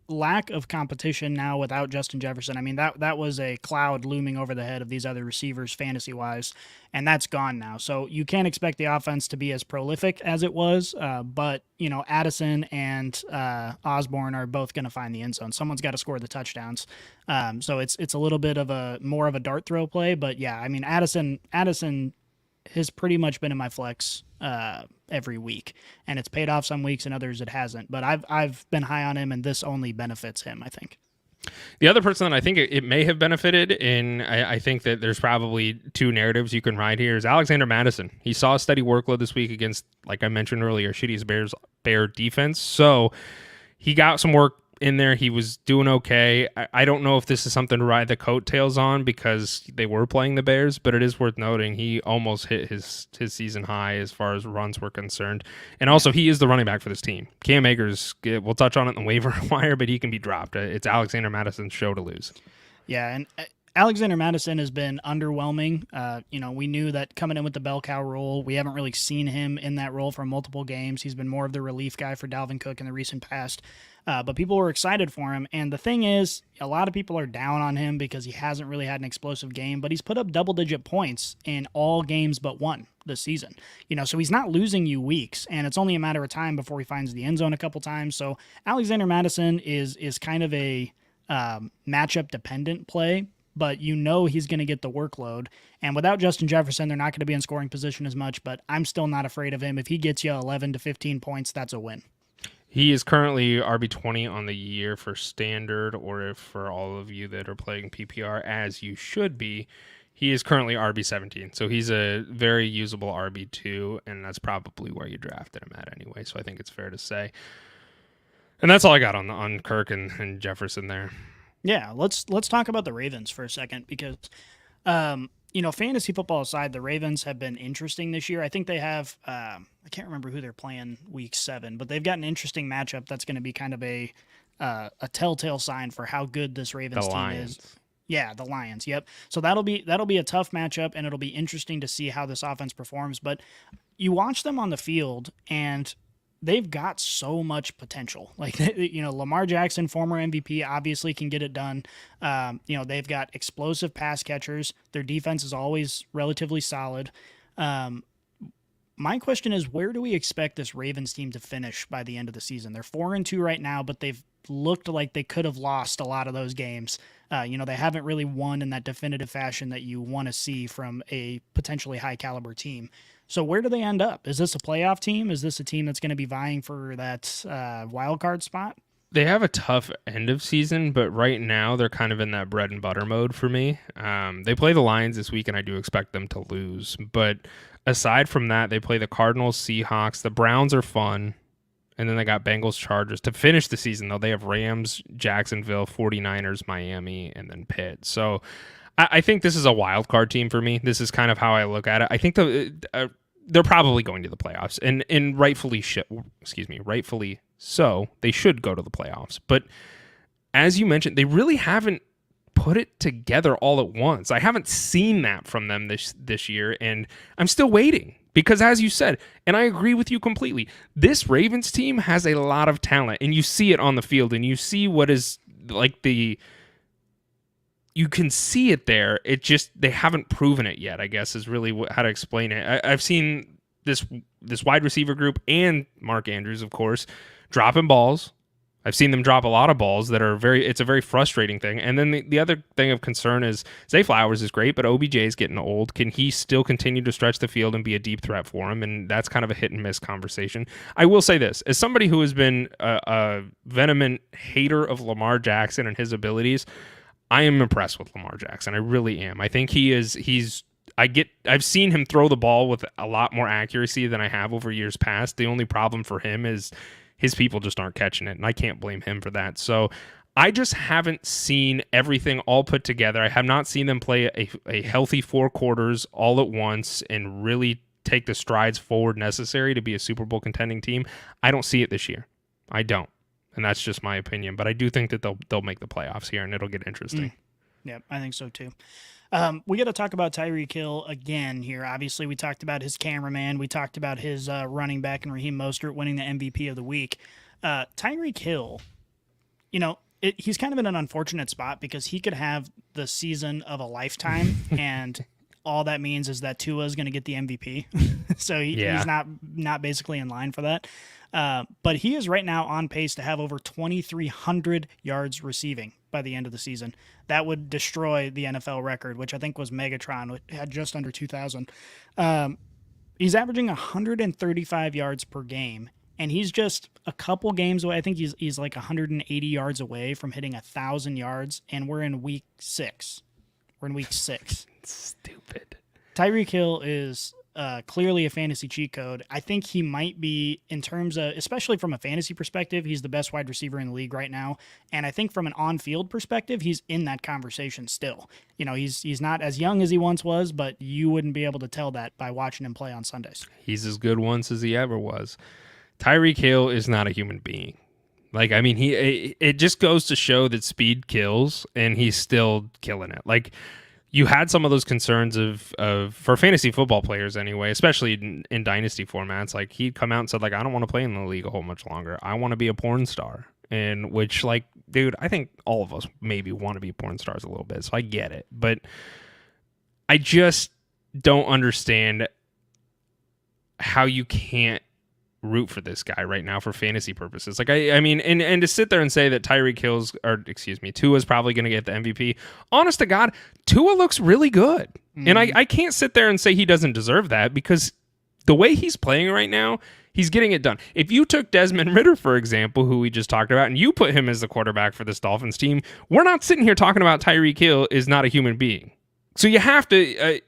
lack of competition now without Justin Jefferson, I mean, that was a cloud looming over the head of these other receivers fantasy wise, and that's gone now. So you can't expect the offense to be as prolific as it was, but Addison and Osborne are both going to find the end zone. Someone's got to score the touchdowns. So it's a little bit of more of a dart throw play, but yeah, I mean, Addison has pretty much been in my flex every week, and it's paid off some weeks and others it hasn't, but I've been high on him, and this only benefits him, I think. The other person that I think it may have benefited, and I think that there's probably 2 narratives you can ride here, is Alexander Mattison. He saw a steady workload this week against, like I mentioned earlier, shitty Bear defense, so he got some work in there. He was doing okay. I don't know if this is something to ride the coattails on, because they were playing the Bears, but it is worth noting he almost hit his season high as far as runs were concerned. And also, he is the running back for this team. Cam Akers, we'll touch on it in the waiver wire, but he can be dropped. It's Alexander Madison's show to lose. Yeah, and Alexander Madison has been underwhelming. We knew that coming in with the bell cow role, we haven't really seen him in that role for multiple games. He's been more of the relief guy for Dalvin Cook in the recent past. But people were excited for him. And the thing is, a lot of people are down on him because he hasn't really had an explosive game, but he's put up double-digit points in all games but one this season. So he's not losing you weeks, and it's only a matter of time before he finds the end zone a couple times. So Alexander Madison is kind of a matchup-dependent play, but he's going to get the workload. And without Justin Jefferson, they're not going to be in scoring position as much, but I'm still not afraid of him. If he gets you 11 to 15 points, that's a win. He is currently RB20 on the year for standard, or if for all of you that are playing PPR, as you should be, he is currently RB17. So he's a very usable RB2, and that's probably where you drafted him at anyway. So I think it's fair to say. And that's all I got on Kirk and Jefferson there. Yeah, let's talk about the Ravens for a second because, fantasy football aside, the Ravens have been interesting this year. I think they have, I can't remember who they're playing week 7, but they've got an interesting matchup that's going to be kind of a telltale sign for how good this Ravens team is. Yeah, the Lions. Yep. So that'll be a tough matchup, and it'll be interesting to see how this offense performs. But you watch them on the field, and they've got so much potential. Like, Lamar Jackson, former MVP, obviously can get it done. They've got explosive pass catchers. Their defense is always relatively solid. My question is, where do we expect this Ravens team to finish by the end of the season? They're 4-2 right now, but they've looked like they could have lost a lot of those games. They haven't really won in that definitive fashion that you want to see from a potentially high caliber team. So where do they end up? Is this a playoff team? Is this a team that's going to be vying for that wild card spot? They have a tough end of season, but right now they're kind of in that bread and butter mode for me. They play the Lions this week, and I do expect them to lose. But aside from that, they play the Cardinals, Seahawks. The Browns are fun. And then they got Bengals, Chargers. To finish the season, though, they have Rams, Jacksonville, 49ers, Miami, and then Pitt. So I think this is a wild card team for me. This is kind of how I look at it. I think they're probably going to the playoffs, and rightfully so. They should go to the playoffs. But as you mentioned, they really haven't put it together all at once. I haven't seen that from them this year, and I'm still waiting. Because as you said, and I agree with you completely, this Ravens team has a lot of talent, and you see it on the field, and you see what is like you can see it there. It just, they haven't proven it yet, I guess, is really how to explain it. I've seen this wide receiver group and Mark Andrews, of course, dropping balls. I've seen them drop a lot of balls that are it's a very frustrating thing. And then the other thing of concern is Zay Flowers is great, but OBJ is getting old. Can he still continue to stretch the field and be a deep threat for him? And that's kind of a hit and miss conversation. I will say this, as somebody who has been a vehement hater of Lamar Jackson and his abilities, I am impressed with Lamar Jackson. I really am. I think I've seen him throw the ball with a lot more accuracy than I have over years past. The only problem for him is his people just aren't catching it, and I can't blame him for that. So I just haven't seen everything all put together. I have not seen them play a healthy 4 quarters all at once and really take the strides forward necessary to be a Super Bowl contending team. I don't see it this year. I don't. And that's just my opinion. But I do think that they'll make the playoffs here, and it'll get interesting. Yeah, I think so too. We got to talk about Tyreek Hill again here. Obviously, we talked about his cameraman. We talked about his running back and Raheem Mostert winning the MVP of the week. Tyreek Hill, he's kind of in an unfortunate spot because he could have the season of a lifetime, and all that means is that Tua is going to get the MVP. So he's not basically in line for that. But he is right now on pace to have over 2,300 yards receiving by the end of the season. That would destroy the NFL record, which I think was Megatron, which had just under 2,000. He's averaging 135 yards per game, and he's just a couple games away. I think he's like 180 yards away from hitting 1,000 yards, and we're in week 6. Stupid. Tyreek Hill is clearly a fantasy cheat code. I think he might be, in terms of, especially from a fantasy perspective, he's the best wide receiver in the league right now. And I think from an on-field perspective, he's in that conversation still. He's not as young as he once was, but you wouldn't be able to tell that by watching him play on Sundays. He's as good once as he ever was. Tyreek Hill is not a human being. Like, I mean, it just goes to show that speed kills, and he's still killing it. Like, you had some of those concerns of for fantasy football players anyway, especially in dynasty formats. Like, he'd come out and said, like, I don't want to play in the league a whole much longer. I want to be a porn star. And which, like, dude, I think all of us maybe want to be porn stars a little bit. So I get it. But I just don't understand how you can't root for this guy right now for fantasy purposes. Like, I mean, and to sit there and say that Tua's probably going to get the MVP. Honest to God, Tua looks really good. And I can't sit there and say he doesn't deserve that, because the way he's playing right now, he's getting it done. If you took Desmond Ridder, for example, who we just talked about, and you put him as the quarterback for this Dolphins team, we're not sitting here talking about Tyreek Hill is not a human being. So you have to,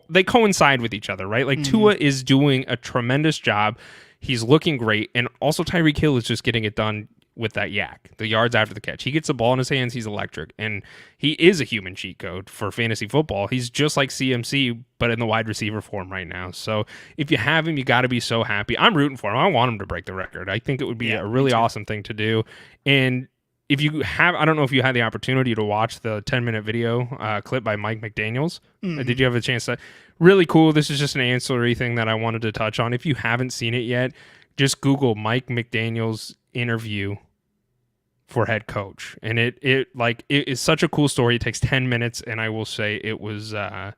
they coincide with each other, right? Like, Tua is doing a tremendous job. He's looking great. And also Tyreek Hill is just getting it done with that yak, the yards after the catch. He gets the ball in his hands. He's electric. And he is a human cheat code for fantasy football. He's just like CMC, but in the wide receiver form right now. So if you have him, you got to be so happy. I'm rooting for him. I want him to break the record. I think it would be a really awesome thing to do. And if you have, I don't know if you had the opportunity to watch the 10-minute video clip by Mike McDaniels. Did you have a chance to? Really cool. This is just an ancillary thing that I wanted to touch on. If you haven't seen it yet, just Google Mike McDaniels interview for head coach. And it is such a cool story. It takes 10 minutes. And I will say it was a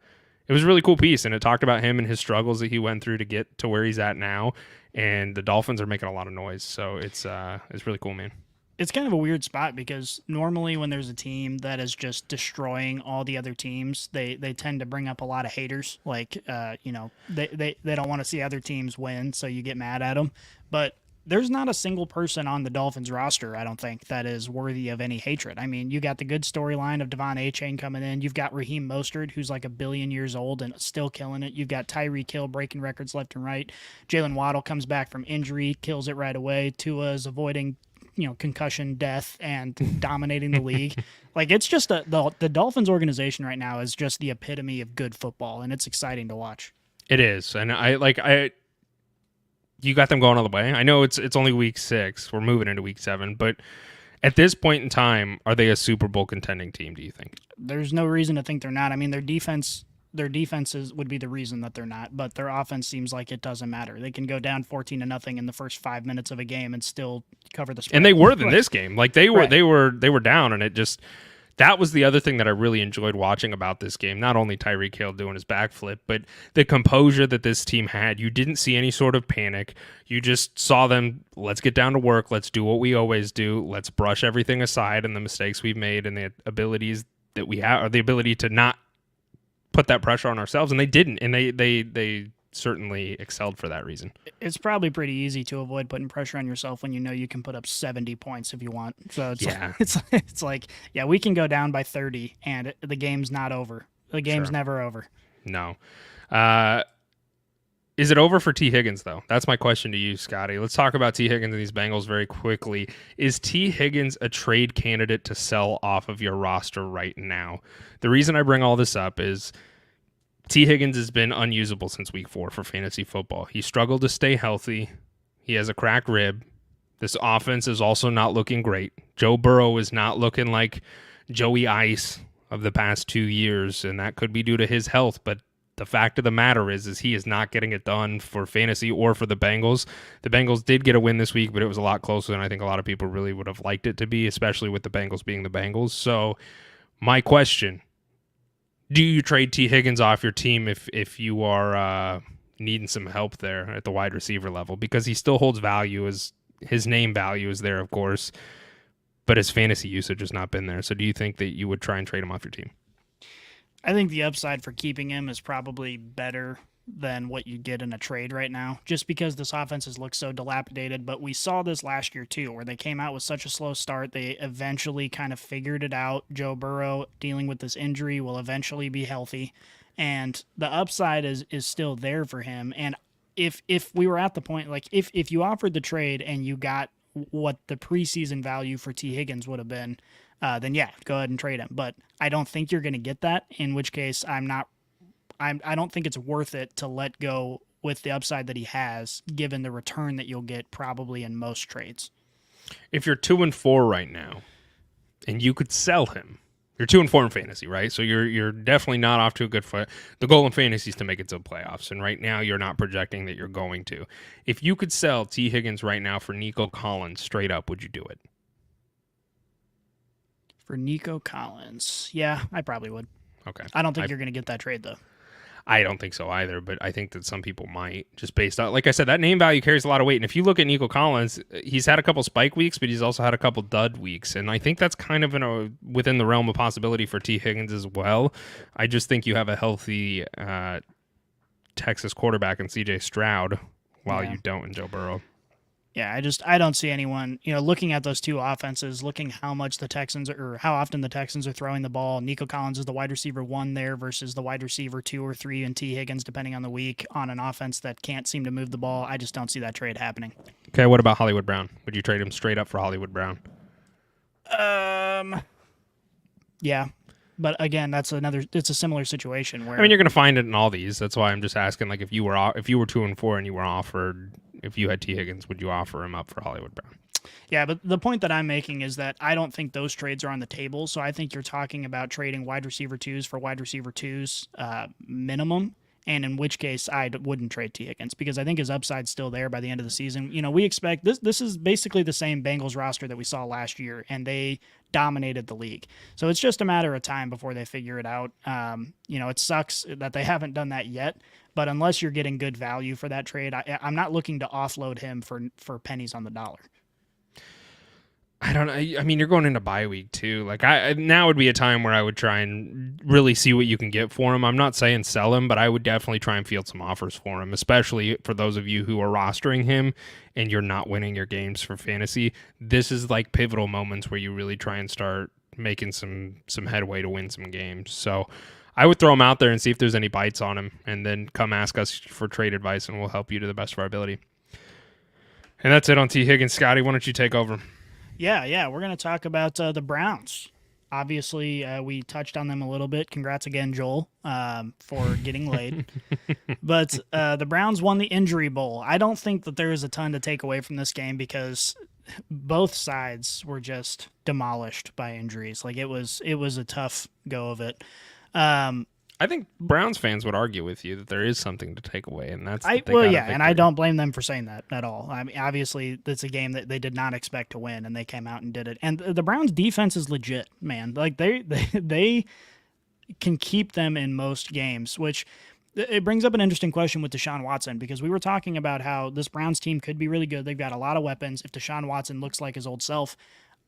really cool piece. And it talked about him and his struggles that he went through to get to where he's at now. And the Dolphins are making a lot of noise. So it's really cool, man. It's kind of a weird spot, because normally when there's a team that is just destroying all the other teams, they tend to bring up a lot of haters. Like, they don't want to see other teams win, so you get mad at them. But there's not a single person on the Dolphins roster, I don't think, that is worthy of any hatred. I mean, you got the good storyline of Devon Achane coming in. You've got Raheem Mostert, who's like 1 billion years old and still killing it. You've got Tyreek Hill breaking records left and right. Jalen Waddle comes back from injury, kills it right away. Tua's avoiding concussion, death, and dominating the league. Like, it's just the Dolphins organization right now is just the epitome of good football, and it's exciting to watch. It is. And you got them going all the way. I know it's only week 6. We're moving into week 7, but at this point in time, are they a Super Bowl contending team, do you think? There's no reason to think they're not. I mean, their defenses would be the reason that they're not, but their offense seems like it doesn't matter. They can go down 14-0 in the first 5 minutes of a game and still cover the spread. And they were in this game. Like, they were down, and it just, that was the other thing that I really enjoyed watching about this game. Not only Tyreek Hill doing his backflip, but the composure that this team had. You didn't see any sort of panic. You just saw them, let's get down to work. Let's do what we always do. Let's brush everything aside and the mistakes we've made and the abilities that we have, or the ability to not put that pressure on ourselves, and they didn't, and they certainly excelled for that reason. It's probably pretty easy to avoid putting pressure on yourself when you know you can put up 70 points if you want. So it's like, yeah, we can go down by 30 and the game's not over. The game's never over. No. Is it over for T. Higgins, though? That's my question to you, Scotty. Let's talk about T. Higgins and these Bengals very quickly. Is T. Higgins a trade candidate to sell off of your roster right now? The reason I bring all this up is T. Higgins has been unusable since week 4 for fantasy football. He struggled to stay healthy. He has a cracked rib. This offense is also not looking great. Joe Burrow is not looking like Joey Ice of the past 2 years, and that could be due to his health, but the fact of the matter is he is not getting it done for fantasy or for the Bengals. The Bengals did get a win this week, but it was a lot closer than I think a lot of people really would have liked it to be, especially with the Bengals being the Bengals. So my question, do you trade T. Higgins off your team if you are needing some help there at the wide receiver level? Because he still holds value, as his name value is there, of course, but his fantasy usage has not been there. So do you think that you would try and trade him off your team? I think the upside for keeping him is probably better than what you get in a trade right now, just because this offense has looked so dilapidated. But we saw this last year too, where they came out with such a slow start. They eventually kind of figured it out. Joe Burrow, dealing with this injury, will eventually be healthy, and the upside is still there for him. And if we were at the point, like if you offered the trade and you got what the preseason value for T. Higgins would have been, then yeah, go ahead and trade him. But I don't think you're going to get that, in which case I don't think it's worth it to let go with the upside that he has, given the return that you'll get probably in most trades. If you're 2-4 right now, and you could sell him, you're 2-4 in fantasy, right? So you're definitely not off to a good foot. The goal in fantasy is to make it to the playoffs, and right now you're not projecting that you're going to. If you could sell T. Higgins right now for Nico Collins straight up, would you do it? For Nico Collins, yeah, I probably would. Okay. I don't think you're going to get that trade, though. I don't think so either, but I think that some people might, just based on, like I said, that name value carries a lot of weight. And if you look at Nico Collins, he's had a couple spike weeks, but he's also had a couple dud weeks. And I think that's kind of within the realm of possibility for T. Higgins as well. I just think you have a healthy Texas quarterback in C.J. Stroud while you don't in Joe Burrow. Yeah, I don't see anyone, looking at those two offenses, looking how often the Texans are throwing the ball. Nico Collins is the wide receiver 1 there versus the wide receiver 2 or 3 in T. Higgins, depending on the week, on an offense that can't seem to move the ball. I just don't see that trade happening. Okay, what about Hollywood Brown? Would you trade him straight up for Hollywood Brown? Yeah. But again, it's a similar situation where, I mean, you're going to find it in all these. That's why I'm just asking, like, if you were 2-4 and you were offered, if you had T. Higgins, would you offer him up for Hollywood Brown? Yeah, but the point that I'm making is that I don't think those trades are on the table. So I think you're talking about trading wide receiver 2s for wide receiver 2s minimum. And in which case, I wouldn't trade T. Higgins because I think his upside's still there by the end of the season. We expect this is basically the same Bengals roster that we saw last year, and they dominated the league. So it's just a matter of time before they figure it out. It sucks that they haven't done that yet, but unless you're getting good value for that trade, I'm not looking to offload him for pennies on the dollar. I don't know. I mean, you're going into bye week too. Like, now would be a time where I would try and really see what you can get for him. I'm not saying sell him, but I would definitely try and field some offers for him, especially for those of you who are rostering him and you're not winning your games for fantasy. This is like pivotal moments where you really try and start making some headway to win some games. So I would throw him out there and see if there's any bites on him, and then come ask us for trade advice, and we'll help you to the best of our ability. And that's it on T. Higgins. Scotty, why don't you take over? Yeah, we're going to talk about the Browns. Obviously, we touched on them a little bit. Congrats again, Joel, for getting laid. But the Browns won the Injury Bowl. I don't think that there is a ton to take away from this game because both sides were just demolished by injuries. Like, it was a tough go of it. I think Browns fans would argue with you that there is something to take away, and that's and I don't blame them for saying that at all. I mean, obviously, it's a game that they did not expect to win, and they came out and did it. And the Browns' defense is legit, man. Like, they can keep them in most games, which it brings up an interesting question with Deshaun Watson, because we were talking about how this Browns team could be really good. They've got a lot of weapons. If Deshaun Watson looks like his old self,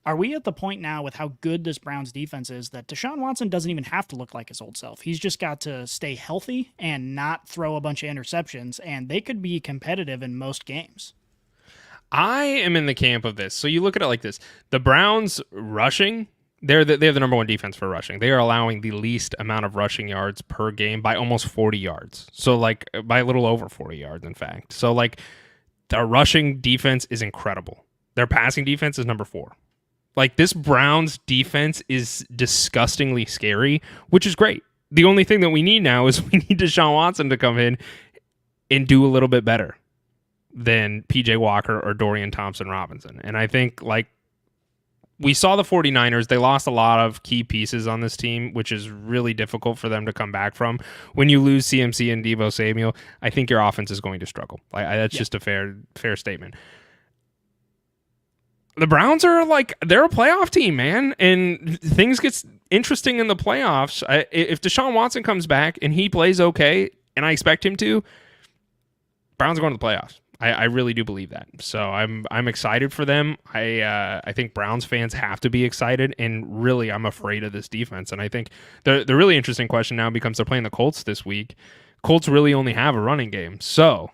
are we at the point now with how good this Browns defense is that Deshaun Watson doesn't even have to look like his old self? He's just got to stay healthy and not throw a bunch of interceptions, and they could be competitive in most games. I am in the camp of this. So you look at it like this. The Browns rushing, they have the number 1 defense for rushing. They are allowing the least amount of rushing yards per game by almost 40 yards. So, like, by a little over 40 yards, in fact. So, like, their rushing defense is incredible. Their passing defense is number 4. Like, this Browns defense is disgustingly scary, which is great. The only thing that we need now is we need Deshaun Watson to come in and do a little bit better than PJ Walker or Dorian Thompson-Robinson. And I think, like, we saw the 49ers. They lost a lot of key pieces on this team, which is really difficult for them to come back from. When you lose CMC and Deebo Samuel, I think your offense is going to struggle. That's just a fair statement. The Browns are they're a playoff team, man, and things get interesting in the playoffs. If Deshaun Watson comes back and he plays okay, and I expect him to, Browns are going to the playoffs. I really do believe that. So I'm excited for them. I think Browns fans have to be excited, and really I'm afraid of this defense. And I think the really interesting question now becomes they're playing the Colts this week. Colts really only have a running game, so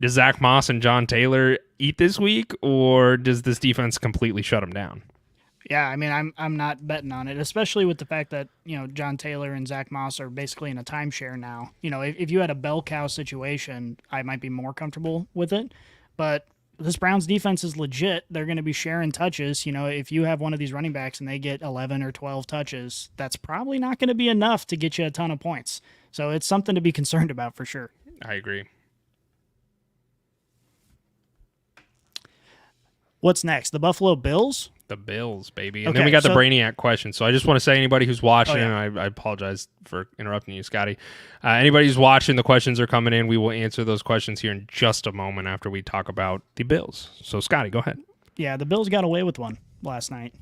does Zach Moss and John Taylor eat this week, or does this defense completely shut them down? Yeah, I mean, I'm not betting on it, especially with the fact that, John Taylor and Zach Moss are basically in a timeshare now. If you had a bell cow situation, I might be more comfortable with it. But this Browns defense is legit. They're going to be sharing touches. If you have one of these running backs and they get 11 or 12 touches, that's probably not going to be enough to get you a ton of points. So it's something to be concerned about for sure. I agree. What's next? The Buffalo Bills? The Bills, baby. And Okay, then we got the so- Brainiac question. So I just want to say, anybody who's watching, Oh, yeah. and I apologize for interrupting you, Scotty. Anybody who's watching, the questions are coming in. We will answer those questions here in just a moment after we talk about the Bills. So, Scotty, go ahead. Yeah, the Bills got away with one last night.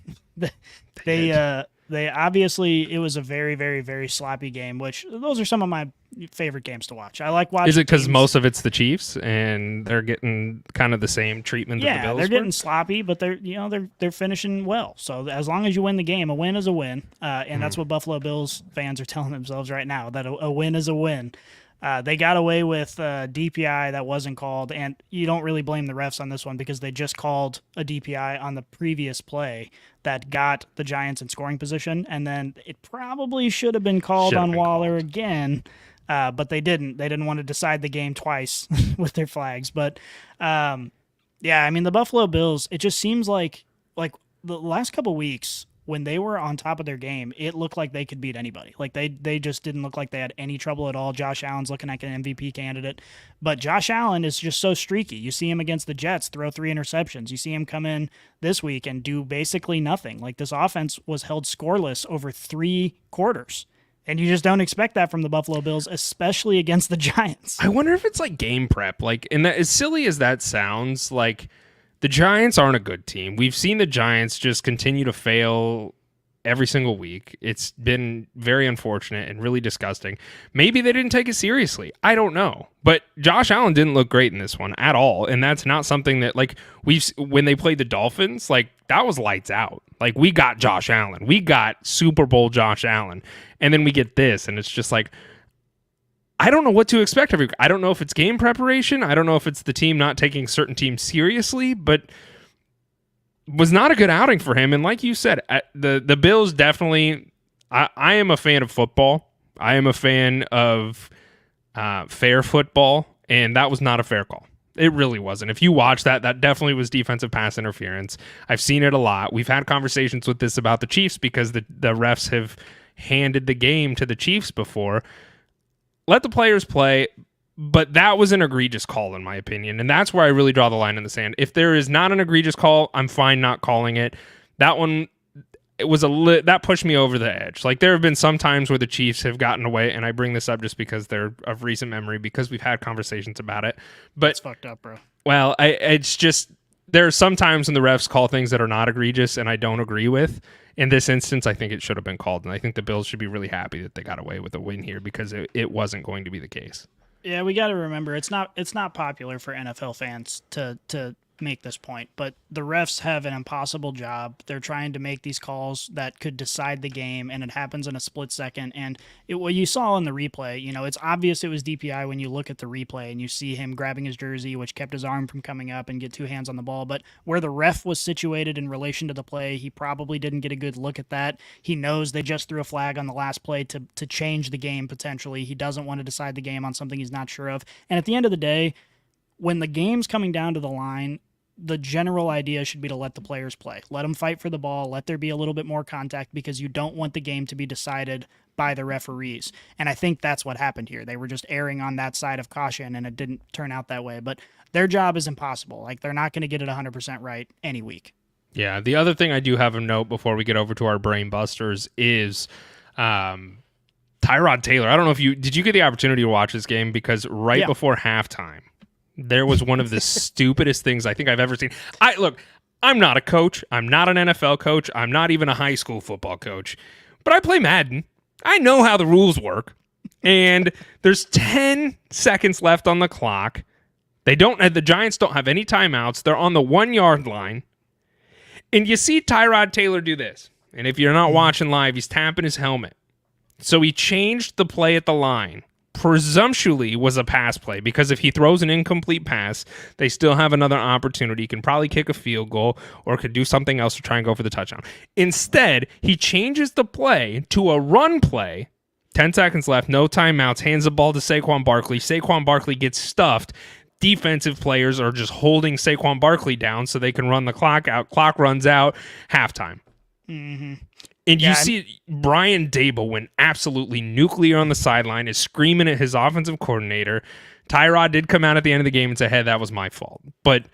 They obviously, it was a very, very, very sloppy game, which those are some of my favorite games to watch. I like watching. Is it because teams- most of it's the Chiefs and they're getting kind of the same treatment that the Yeah, Bills they're were? getting sloppy, but they're finishing well. So as long as you win the game, a win is a win, and that's what Buffalo Bills fans are telling themselves right now, that a win is a win. They got away with DPI that wasn't called, and you don't really blame the refs on this one because they just called a DPI on the previous play that got the Giants in scoring position, and then it probably should have been called Should have on been Waller called. again, but they didn't. They didn't want to decide the game twice with their flags. But yeah, I mean the Buffalo Bills. It just seems like the last couple weeks, when they were on top of their game, it looked like they could beat anybody. Like they just didn't look like they had any trouble at all. Josh Allen's looking like an MVP candidate, but Josh Allen is just so streaky. You see him against the Jets throw 3 interceptions. You see him come in this week and do basically nothing. Like this offense was held scoreless over 3 quarters. And you just don't expect that from the Buffalo Bills, especially against the Giants. I wonder if it's like game prep. Like, and that, as silly as that sounds, like the Giants aren't a good team. We've seen the Giants just continue to fail every single week. It's been very unfortunate and really disgusting. Maybe they didn't take it seriously. I don't know. But Josh Allen didn't look great in this one at all. And that's not something that, like, when they played the Dolphins, like, that was lights out. Like, we got Josh Allen. We got Super Bowl Josh Allen. And then we get this, and it's just like, I don't know what to expect every week. I don't know if it's game preparation. I don't know if it's the team not taking certain teams seriously, but was not a good outing for him. And like you said, the Bills definitely, I am a fan of football. I am a fan of fair football, and that was not a fair call. It really wasn't. If you watch that definitely was defensive pass interference. I've seen it a lot. We've had conversations with this about the Chiefs because the refs have handed the game to the Chiefs before. Let the players play, but that was an egregious call in my opinion, and that's where I really draw the line in the sand. If there is not an egregious call, I'm fine not calling it. That one, it was that pushed me over the edge. Like there have been some times where the Chiefs have gotten away, and I bring this up just because they're of recent memory because we've had conversations about it. But It's fucked up, bro. well, it's just there are some times when the refs call things that are not egregious, and I don't agree with. In this instance, I think it should have been called, and I think the Bills should be really happy that they got away with a win here because it wasn't going to be the case. Yeah, we got to remember it's not popular for NFL fans to make this point, but the refs have an impossible job. They're trying to make these calls that could decide the game, and it happens in a split second. And what you saw in the replay, it's obvious it was DPI when you look at the replay and you see him grabbing his jersey, which kept his arm from coming up and get 2 hands on the ball. But where the ref was situated in relation to the play, he probably didn't get a good look at that. He knows they just threw a flag on the last play to change the game potentially. He doesn't want to decide the game on something he's not sure of. And at the end of the day, when the game's coming down to the line, the general idea should be to let the players play. Let them fight for the ball. Let there be a little bit more contact because you don't want the game to be decided by the referees. And I think that's what happened here. They were just erring on that side of caution, and it didn't turn out that way. But their job is impossible. Like, they're not going to get it 100% right any week. Yeah, the other thing I do have a note before we get over to our Brainbusters is Tyrod Taylor. I don't know if did you get the opportunity to watch this game? Because right before halftime, there was one of the stupidest things I think I've ever seen. I'm not a coach. I'm not an NFL coach. I'm not even a high school football coach. But I play Madden. I know how the rules work. And there's 10 seconds left on the clock. The Giants don't have any timeouts. They're on the 1-yard line. And you see Tyrod Taylor do this. And if you're not watching live, he's tapping his helmet. So he changed the play at the line. Presumptually was a pass play because if he throws an incomplete pass, they still have another opportunity. He can probably kick a field goal or could do something else to try and go for the touchdown. Instead, he changes the play to a run play. 10 seconds left, no timeouts, hands the ball to Saquon Barkley. Saquon Barkley gets stuffed. Defensive players are just holding Saquon Barkley down so they can run the clock out. Clock runs out, halftime. Mm-hmm. And you see Brian Dable went absolutely nuclear on the sideline, is screaming at his offensive coordinator. Tyrod did come out at the end of the game and say, hey, that was my fault. But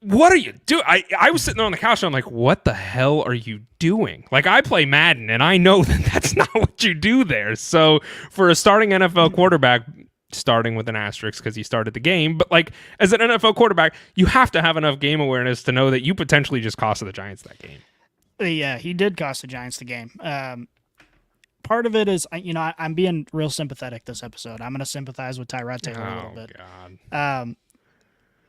what are you doing? I was sitting there on the couch and I'm like, what the hell are you doing? Like, I play Madden and I know that that's not what you do there. So for a starting NFL quarterback, starting with an asterisk because he started the game, but like as an NFL quarterback, you have to have enough game awareness to know that you potentially just costed the Giants that game. Yeah, he did cost the Giants the game. Part of it is, I'm being real sympathetic this episode. I'm going to sympathize with Tyrod Taylor a little bit. God.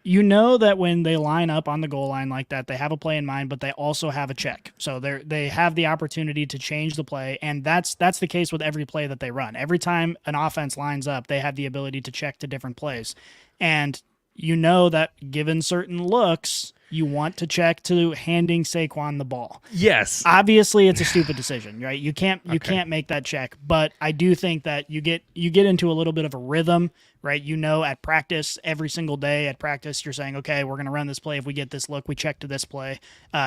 You know that when they line up on the goal line like that, they have a play in mind, but they also have a check. So they have the opportunity to change the play, and that's the case with every play that they run. Every time an offense lines up, they have the ability to check to different plays. And you know that given certain looks, you want to check to handing Saquon the ball. Yes. Obviously, it's a stupid decision, right? You can't make that check, but I do think that you get into a little bit of a rhythm, right? You know, at practice, every single day at practice, you're saying, okay, we're going to run this play. If we get this look, we check to this play.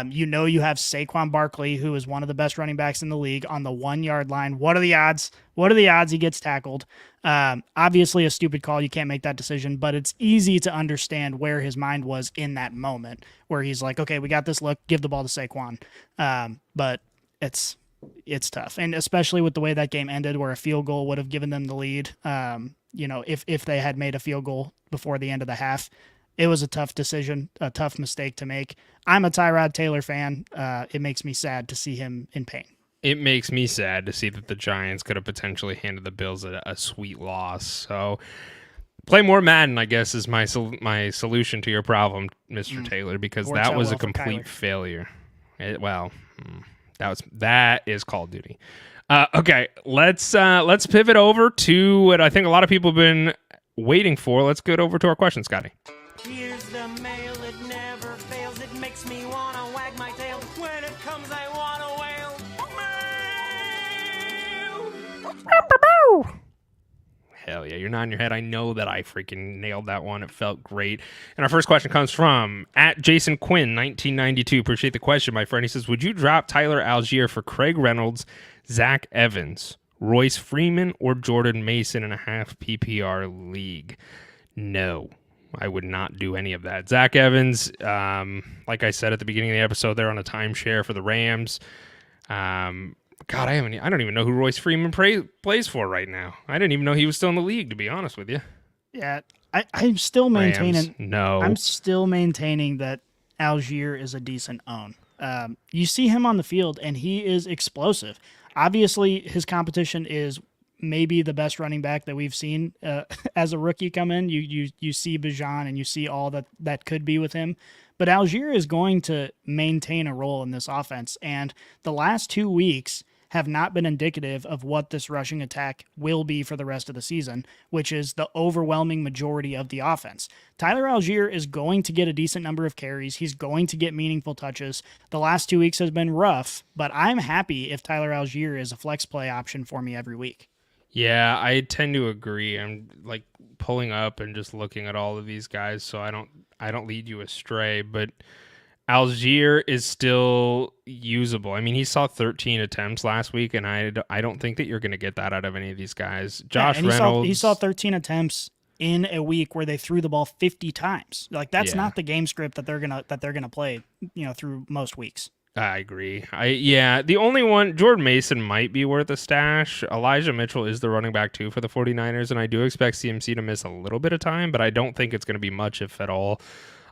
You know, you have Saquon Barkley, who is one of the best running backs in the league, on the 1 yard line. What are the odds? What are the odds he gets tackled? Obviously a stupid call. You can't make that decision, but it's easy to understand where his mind was in that moment, where he's like, okay, we got this look, give the ball to Saquon. But it's tough. And especially with the way that game ended, where a field goal would have given them the lead. If they had made a field goal before the end of the half, it was a tough decision, a tough mistake to make. I'm a Tyrod Taylor fan. It makes me sad to see him in pain. It makes me sad to see that the Giants could have potentially handed the Bills a sweet loss. So play more Madden, I guess, is my solution to your problem, Mr. Taylor, because that was a complete failure. That is Call of Duty. Okay, let's pivot over to what I think a lot of people have been waiting for. Let's get over to our question, Scotty. Here's the mail, it never fails. It makes me want to wag my tail. When it comes, I want to wail. Mail! Hell yeah, you're nodding your head. I know that I freaking nailed that one. It felt great. And our first question comes from @Jason Quinn 1992. Appreciate the question, my friend. He says, would you drop Tyler Algier for Craig Reynolds, Zach Evans, Royce Freeman, or Jordan Mason in a half PPR league? No, I would not do any of that. Zach Evans, like I said at the beginning of the episode, they're on a timeshare for the Rams. God, I don't even know who Royce Freeman plays for right now. I didn't even know he was still in the league, to be honest with you. Yeah, I'm still maintaining. Rams, no. I'm still maintaining that Algier is a decent own. You see him on the field, and he is explosive. Obviously, his competition is maybe the best running back that we've seen as a rookie come in. You see Bijan, and you see all that could be with him. But Algier is going to maintain a role in this offense, and the last 2 weeks have not been indicative of what this rushing attack will be for the rest of the season, which is the overwhelming majority of the offense. Tyler Algier is going to get a decent number of carries. He's going to get meaningful touches. The last 2 weeks has been rough, but I'm happy if Tyler Algier is a flex play option for me every week. Yeah, I tend to agree. I'm like pulling up and just looking at all of these guys, so I don't lead you astray, but Algier is still usable. I mean, he saw 13 attempts last week, and I don't think that you're going to get that out of any of these guys. Josh Reynolds. He saw 13 attempts in a week where they threw the ball 50 times. Like that's not the game script that they're gonna play, through most weeks. I agree. The only one, Jordan Mason might be worth a stash. Elijah Mitchell is the running back too for the 49ers, and I do expect CMC to miss a little bit of time, but I don't think it's going to be much, if at all.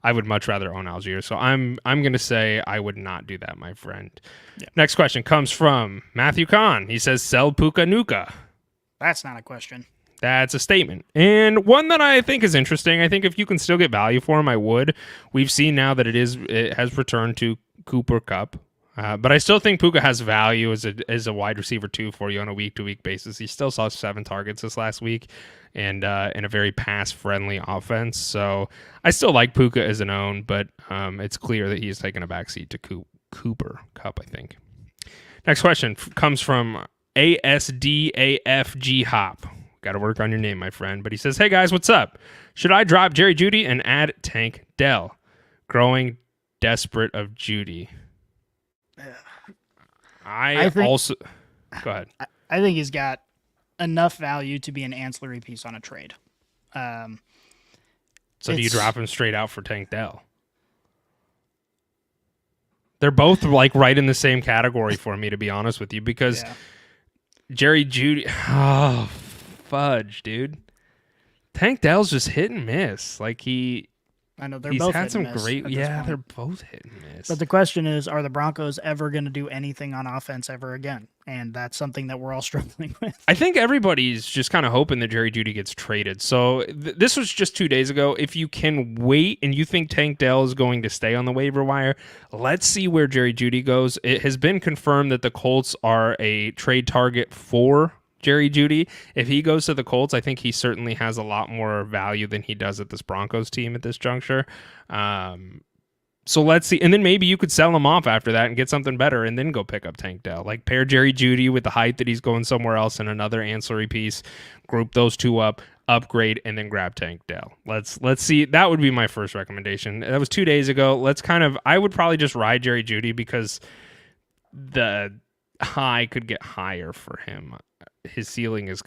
I would much rather own Algier, so I'm going to say I would not do that, my friend. Yeah. Next question comes from Matthew Kahn. He says, sell Puka Nuka. That's not a question. That's a statement. And one that I think is interesting. I think if you can still get value for him, I would. We've seen now that it has returned to Cooper Kupp. But I still think Puka has value as a wide receiver too for you on a week-to-week basis. He still saw 7 targets this last week, and in a very pass-friendly offense. So I still like Puka as an own, but it's clear that he's taken a backseat to Cooper Kupp, I think. Next question comes from ASDAFG Hop. Got to work on your name, my friend. But he says, hey guys, what's up? Should I drop Jerry Jeudy and add Tank Dell? Growing desperate of Jeudy. Go ahead. I think he's got enough value to be an ancillary piece on a trade. So do you drop him straight out for Tank Dell? They're both like right in the same category for me, to be honest with you, because Jerry Jeudy, oh, fudge, dude. Tank Dell's just hit and miss. Like I know they're he's both had hit some and miss great, at this yeah, point. they're both hit and miss. But the question is, are the Broncos ever going to do anything on offense ever again? And that's something that we're all struggling with. I think everybody's just kind of hoping that Jerry Jeudy gets traded. So this was just 2 days ago. If you can wait and you think Tank Dell is going to stay on the waiver wire, let's see where Jerry Jeudy goes. It has been confirmed that the Colts are a trade target for Jerry Jeudy. If he goes to the Colts, I think he certainly has a lot more value than he does at this Broncos team at this juncture. So let's see. And then maybe you could sell him off after that and get something better and then go pick up Tank Dell. Like pair Jerry Jeudy with the hype that he's going somewhere else and another ancillary piece, group those two up, upgrade, and then grab Tank Dell. Let's see. That would be my first recommendation. That was 2 days ago. I would probably just ride Jerry Jeudy because the high could get higher for him. His ceiling is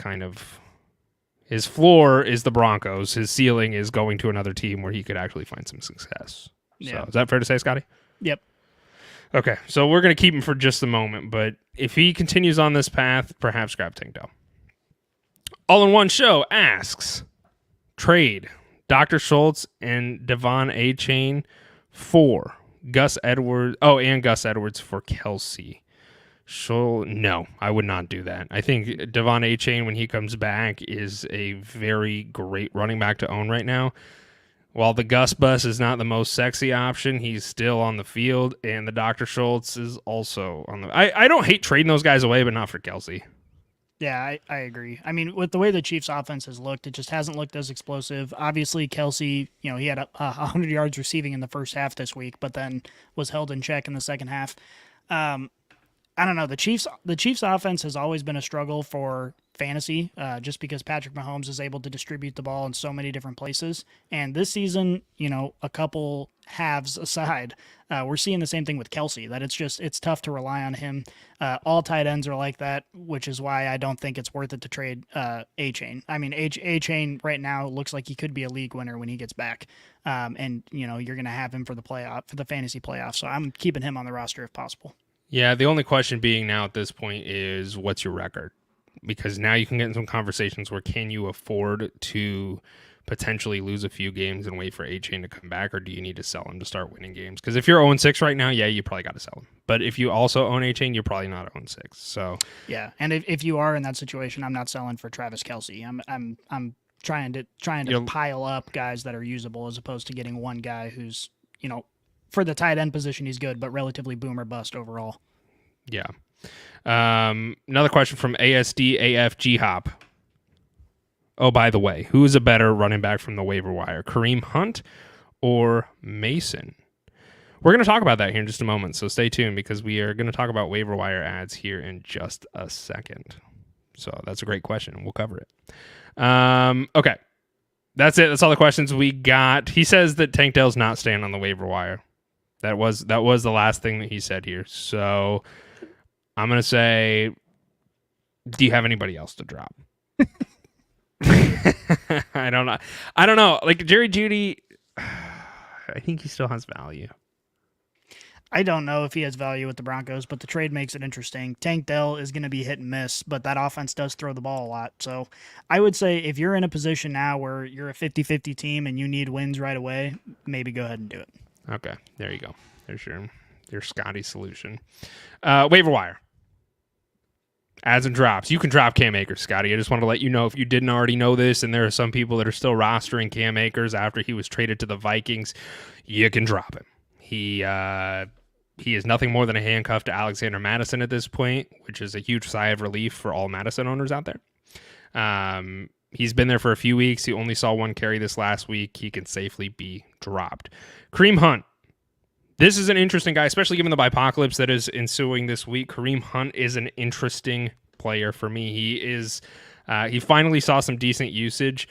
his floor is the Broncos. His ceiling is going to another team where he could actually find some success. Yeah. So is that fair to say, Scotty? Yep. Okay, so we're going to keep him for just a moment, but if he continues on this path, perhaps grab Tank Dell. All in One Show asks, trade Dr. Schultz and Devon A-Chain for Gus Edwards. Oh, and Gus Edwards for Kelsey. No, I would not do that. I think Devon A-Chain, when he comes back, is a very great running back to own right now. While the Gus Bus is not the most sexy option, he's still on the field, and the Dr. Schultz is also on the... I don't hate trading those guys away, but not for Kelsey. Yeah, I agree. I mean, with the way the Chiefs' offense has looked, it just hasn't looked as explosive. Obviously, Kelsey, he had 100 yards receiving in the first half this week, but then was held in check in the second half. I don't know. The Chiefs' offense has always been a struggle for fantasy, just because Patrick Mahomes is able to distribute the ball in so many different places. And this season, a couple halves aside, we're seeing the same thing with Kelsey, that it's tough to rely on him. All tight ends are like that, which is why I don't think it's worth it to trade A-Chain. I mean, A-Chain right now looks like he could be a league winner when he gets back. And you're going to have him for the fantasy playoffs. So I'm keeping him on the roster if possible. Yeah, the only question being now at this point is what's your record? Because now you can get in some conversations where can you afford to potentially lose a few games and wait for A-Chain to come back, or do you need to sell him to start winning games? Because if you're 0-6 right now, yeah, you probably got to sell him. But if you also own A-Chain, you're probably not 0-6. So yeah, and if you are in that situation, I'm not selling for Travis Kelsey. I'm trying to pile up guys that are usable as opposed to getting one guy who's for the tight end position, he's good, but relatively boom or bust overall. Yeah. Another question from ASD AFG Hop. Oh, by the way, who is a better running back from the waiver wire, Kareem Hunt or Mason? We're going to talk about that here in just a moment, so stay tuned because we are going to talk about waiver wire ads here in just a second. So that's a great question, and we'll cover it. Okay. That's it. That's all the questions we got. He says that Tank Dell's not staying on the waiver wire. That was the last thing that he said here. So I'm going to say, do you have anybody else to drop? I don't know. Like Jerry Jeudy, I think he still has value. I don't know if he has value with the Broncos, but the trade makes it interesting. Tank Dell is going to be hit and miss, but that offense does throw the ball a lot. So I would say if you're in a position now where you're a 50-50 team and you need wins right away, maybe go ahead and do it. Okay, there you go. There's your Scotty solution. Waiver wire. Adds and drops. You can drop Cam Akers, Scotty. I just wanted to let you know if you didn't already know this, and there are some people that are still rostering Cam Akers after he was traded to the Vikings, you can drop him. He is nothing more than a handcuff to Alexander Madison at this point, which is a huge sigh of relief for all Madison owners out there. He's been there for a few weeks. He only saw one carry this last week. He can safely be dropped. Kareem Hunt. This is an interesting guy, especially given the Bye-Pocalypse that is ensuing this week. Kareem Hunt is an interesting player for me. He finally saw some decent usage.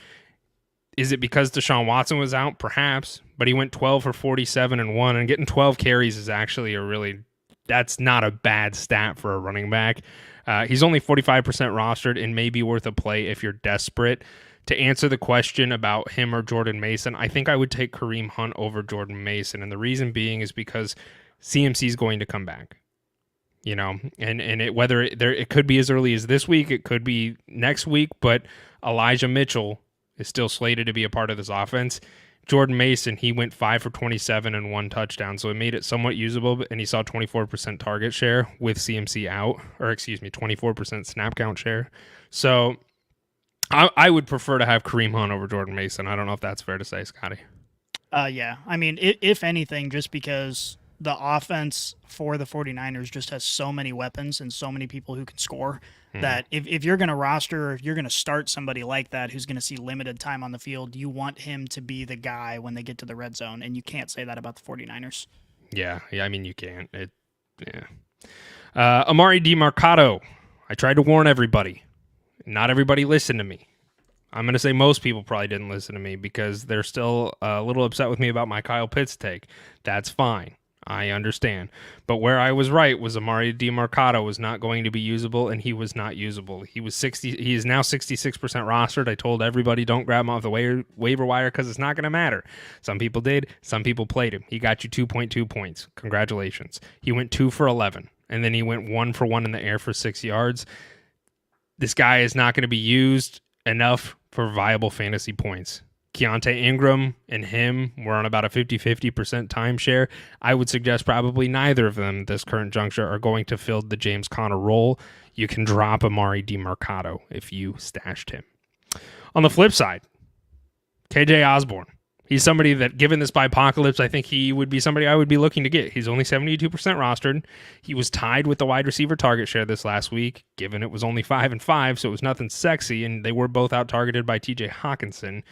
Is it because Deshaun Watson was out? Perhaps, but he went 12 for 47 and 1, and getting 12 carries is actually that's not a bad stat for a running back. He's only 45% rostered and may be worth a play if you're desperate. To answer the question about him or Jordan Mason, I think I would take Kareem Hunt over Jordan Mason. And the reason being is because CMC is going to come back. You know, and it could be as early as this week, it could be next week, but Elijah Mitchell is still slated to be a part of this offense. Jordan Mason, he went 5 for 27 and 1 touchdown, so it made it somewhat usable, and he saw 24% target share with CMC out, 24% snap count share. So I would prefer to have Kareem Hunt over Jordan Mason. I don't know if that's fair to say, Scotty. Yeah. I mean, if anything, just because the offense for the 49ers just has so many weapons and so many people who can score that if you're going to roster, or if you're going to start somebody like that who's going to see limited time on the field, you want him to be the guy when they get to the red zone, and you can't say that about the 49ers. Yeah, I mean, you can't. Amari DiMercato. I tried to warn everybody. Not everybody listened to me. I'm going to say most people probably didn't listen to me because they're still a little upset with me about my Kyle Pitts take. That's fine. I understand. But where I was right was Amari DiMercato was not going to be usable, and he was not usable. He is now 66% rostered. I told everybody don't grab him off the waiver wire because it's not going to matter. Some people did. Some people played him. He got you 2.2 points. Congratulations. He went 2 for 11, and then he went 1 for 1 in the air for 6 yards. This guy is not going to be used enough for viable fantasy points. Keontae Ingram and him were on about a 50-50% timeshare. I would suggest probably neither of them at this current juncture are going to fill the James Conner role. You can drop Amari DiMercato if you stashed him. On the flip side, KJ Osborne. He's somebody that, given this Bye-Pocalypse, I think he would be somebody I would be looking to get. He's only 72% rostered. He was tied with the wide receiver target share this last week, given it was only 5-5, so it was nothing sexy, and they were both out-targeted by TJ Hawkinson.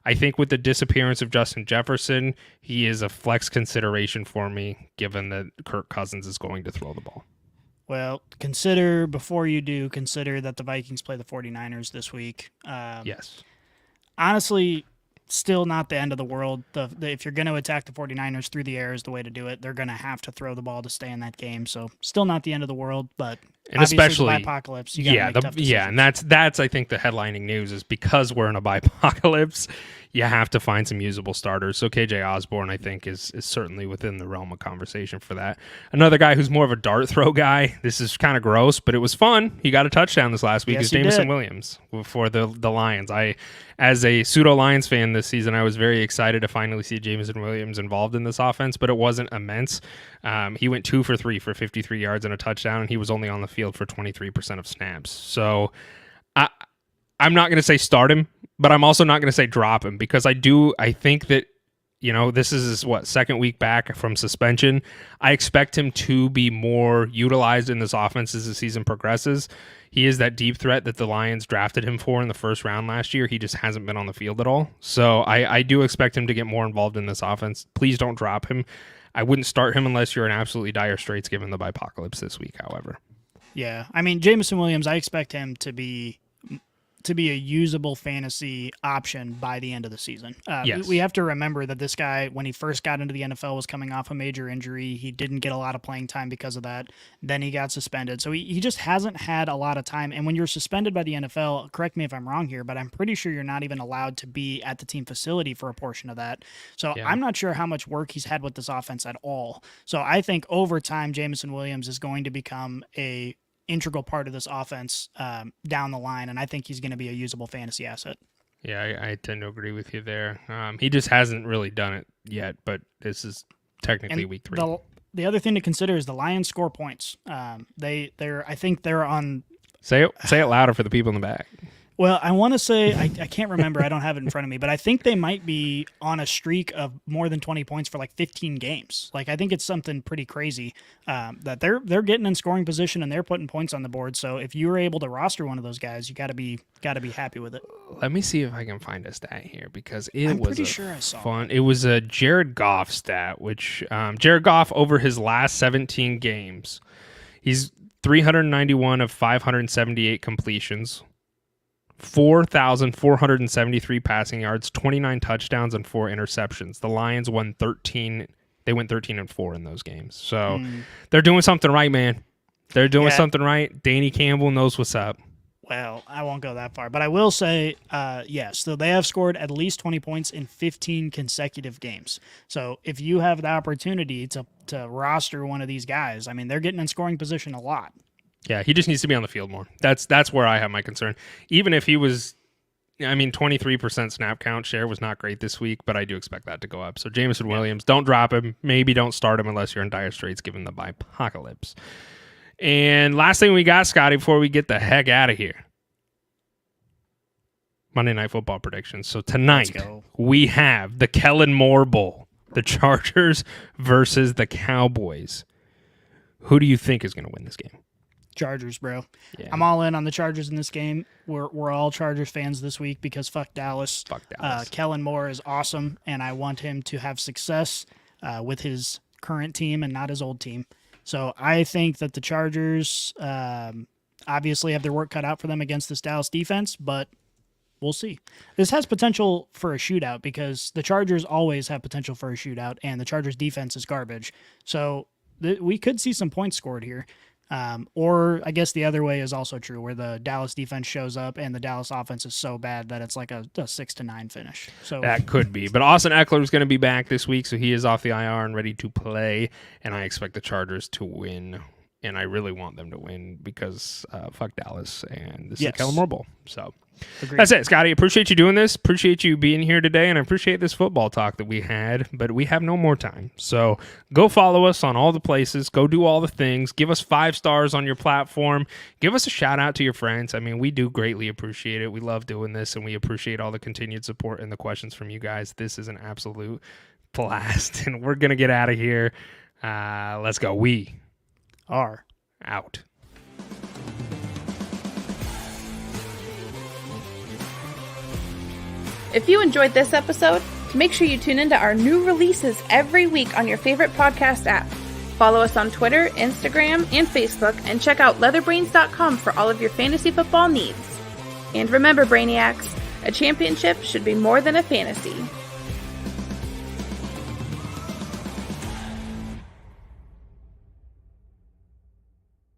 I think with the disappearance of Justin Jefferson, he is a flex consideration for me, given that Kirk Cousins is going to throw the ball. Well, before you do, consider that the Vikings play the 49ers this week. Yes. Honestly, still not the end of the world. If you're going to attack the 49ers, through the air is the way to do it. They're going to have to throw the ball to stay in that game. So still not the end of the world, but and especially Bye-Pocalypse. You gotta make tough decisions. And that's I think the headlining news is because we're in a Bye-Pocalypse, you have to find some usable starters. So KJ Osborne, I think, is certainly within the realm of conversation for that. Another guy who's more of a dart throw guy. This is kind of gross, but it was fun. He got a touchdown this last week. Yes, is Jameson Williams for the Lions. As a pseudo Lions fan this season, I was very excited to finally see Jameson Williams involved in this offense, but it wasn't immense. He went 2 for 3 for 53 yards and a touchdown, and he was only on the field for 23% of snaps. So I'm not going to say start him, but I'm also not going to say drop him because I think that, this is his, second week back from suspension. I expect him to be more utilized in this offense as the season progresses. He is that deep threat that the Lions drafted him for in the first round last year. He just hasn't been on the field at all. So I do expect him to get more involved in this offense. Please don't drop him. I wouldn't start him unless you're in absolutely dire straits given the Bye-Pocalypse this week, however. Yeah, I mean, Jameson Williams, I expect him to be a usable fantasy option by the end of the season. Yes. We have to remember that this guy, when he first got into the NFL, was coming off a major injury. He didn't get a lot of playing time because of that. Then he got suspended. So he just hasn't had a lot of time. And when you're suspended by the NFL, correct me if I'm wrong here, but I'm pretty sure you're not even allowed to be at the team facility for a portion of that. So yeah. I'm not sure how much work he's had with this offense at all. So I think over time, Jameson Williams is going to become a integral part of this offense down the line, and I think he's going to be a usable fantasy asset. Yeah, I tend to agree with you there. He just hasn't really done it yet, but this is technically week 3. The other thing to consider is the Lions score points. I think they're on. Say it louder for the people in the back. Well, I want to say, I can't remember. I don't have it in front of me, but I think they might be on a streak of more than 20 points for like 15 games. Like, I think it's something pretty crazy that they're getting in scoring position and they're putting points on the board. So if you were able to roster one of those guys, you got to be happy with it. Let me see if I can find a stat here because I'm pretty sure I saw fun. It was a Jared Goff stat, which Jared Goff over his last 17 games, he's 391 of 578 completions. 4,473 passing yards, 29 touchdowns, and 4 interceptions. The Lions won 13. They went 13-4 in those games. So they're doing something right, man. They're doing something right. Danny Campbell knows what's up. Well, I won't go that far, but I will say, yes. So they have scored at least 20 points in 15 consecutive games. So if you have the opportunity to roster one of these guys, I mean, they're getting in scoring position a lot. Yeah, he just needs to be on the field more. That's where I have my concern. Even if he was, 23% snap count share was not great this week, but I do expect that to go up. So Jameson Williams, don't drop him. Maybe don't start him unless you're in dire straits given the Bye-Pocalypse. And last thing we got, Scotty, before we get the heck out of here. Monday Night Football predictions. So tonight we have the Kellen Moore Bowl, the Chargers versus the Cowboys. Who do you think is going to win this game? Chargers, bro. Yeah. I'm all in on the Chargers in this game. We're all Chargers fans this week because fuck Dallas. Fuck Dallas. Kellen Moore is awesome, and I want him to have success with his current team and not his old team. So I think that the Chargers obviously have their work cut out for them against this Dallas defense, but we'll see. This has potential for a shootout because the Chargers always have potential for a shootout, and the Chargers defense is garbage. So we could see some points scored here. Or I guess the other way is also true, where the Dallas defense shows up and the Dallas offense is so bad that it's like a 6-9 finish. So that could be. But Austin Eckler is going to be back this week, so he is off the IR and ready to play. And I expect the Chargers to win. And I really want them to win because fuck Dallas. And this is the Kellen Moore Bowl. So agreed. That's it, Scotty. Appreciate you doing this. Appreciate you being here today. And I appreciate this football talk that we had. But we have no more time. So go follow us on all the places. Go do all the things. Give us 5 stars on your platform. Give us a shout out to your friends. I mean, we do greatly appreciate it. We love doing this. And we appreciate all the continued support and the questions from you guys. This is an absolute blast. And we're going to get out of here. Let's go. We are out. If you enjoyed this episode, make sure you tune into our new releases every week on your favorite podcast app. Follow us on Twitter, Instagram, and Facebook, and check out leatherbrains.com for all of your fantasy football needs. And remember, Brainiacs, a championship should be more than a fantasy.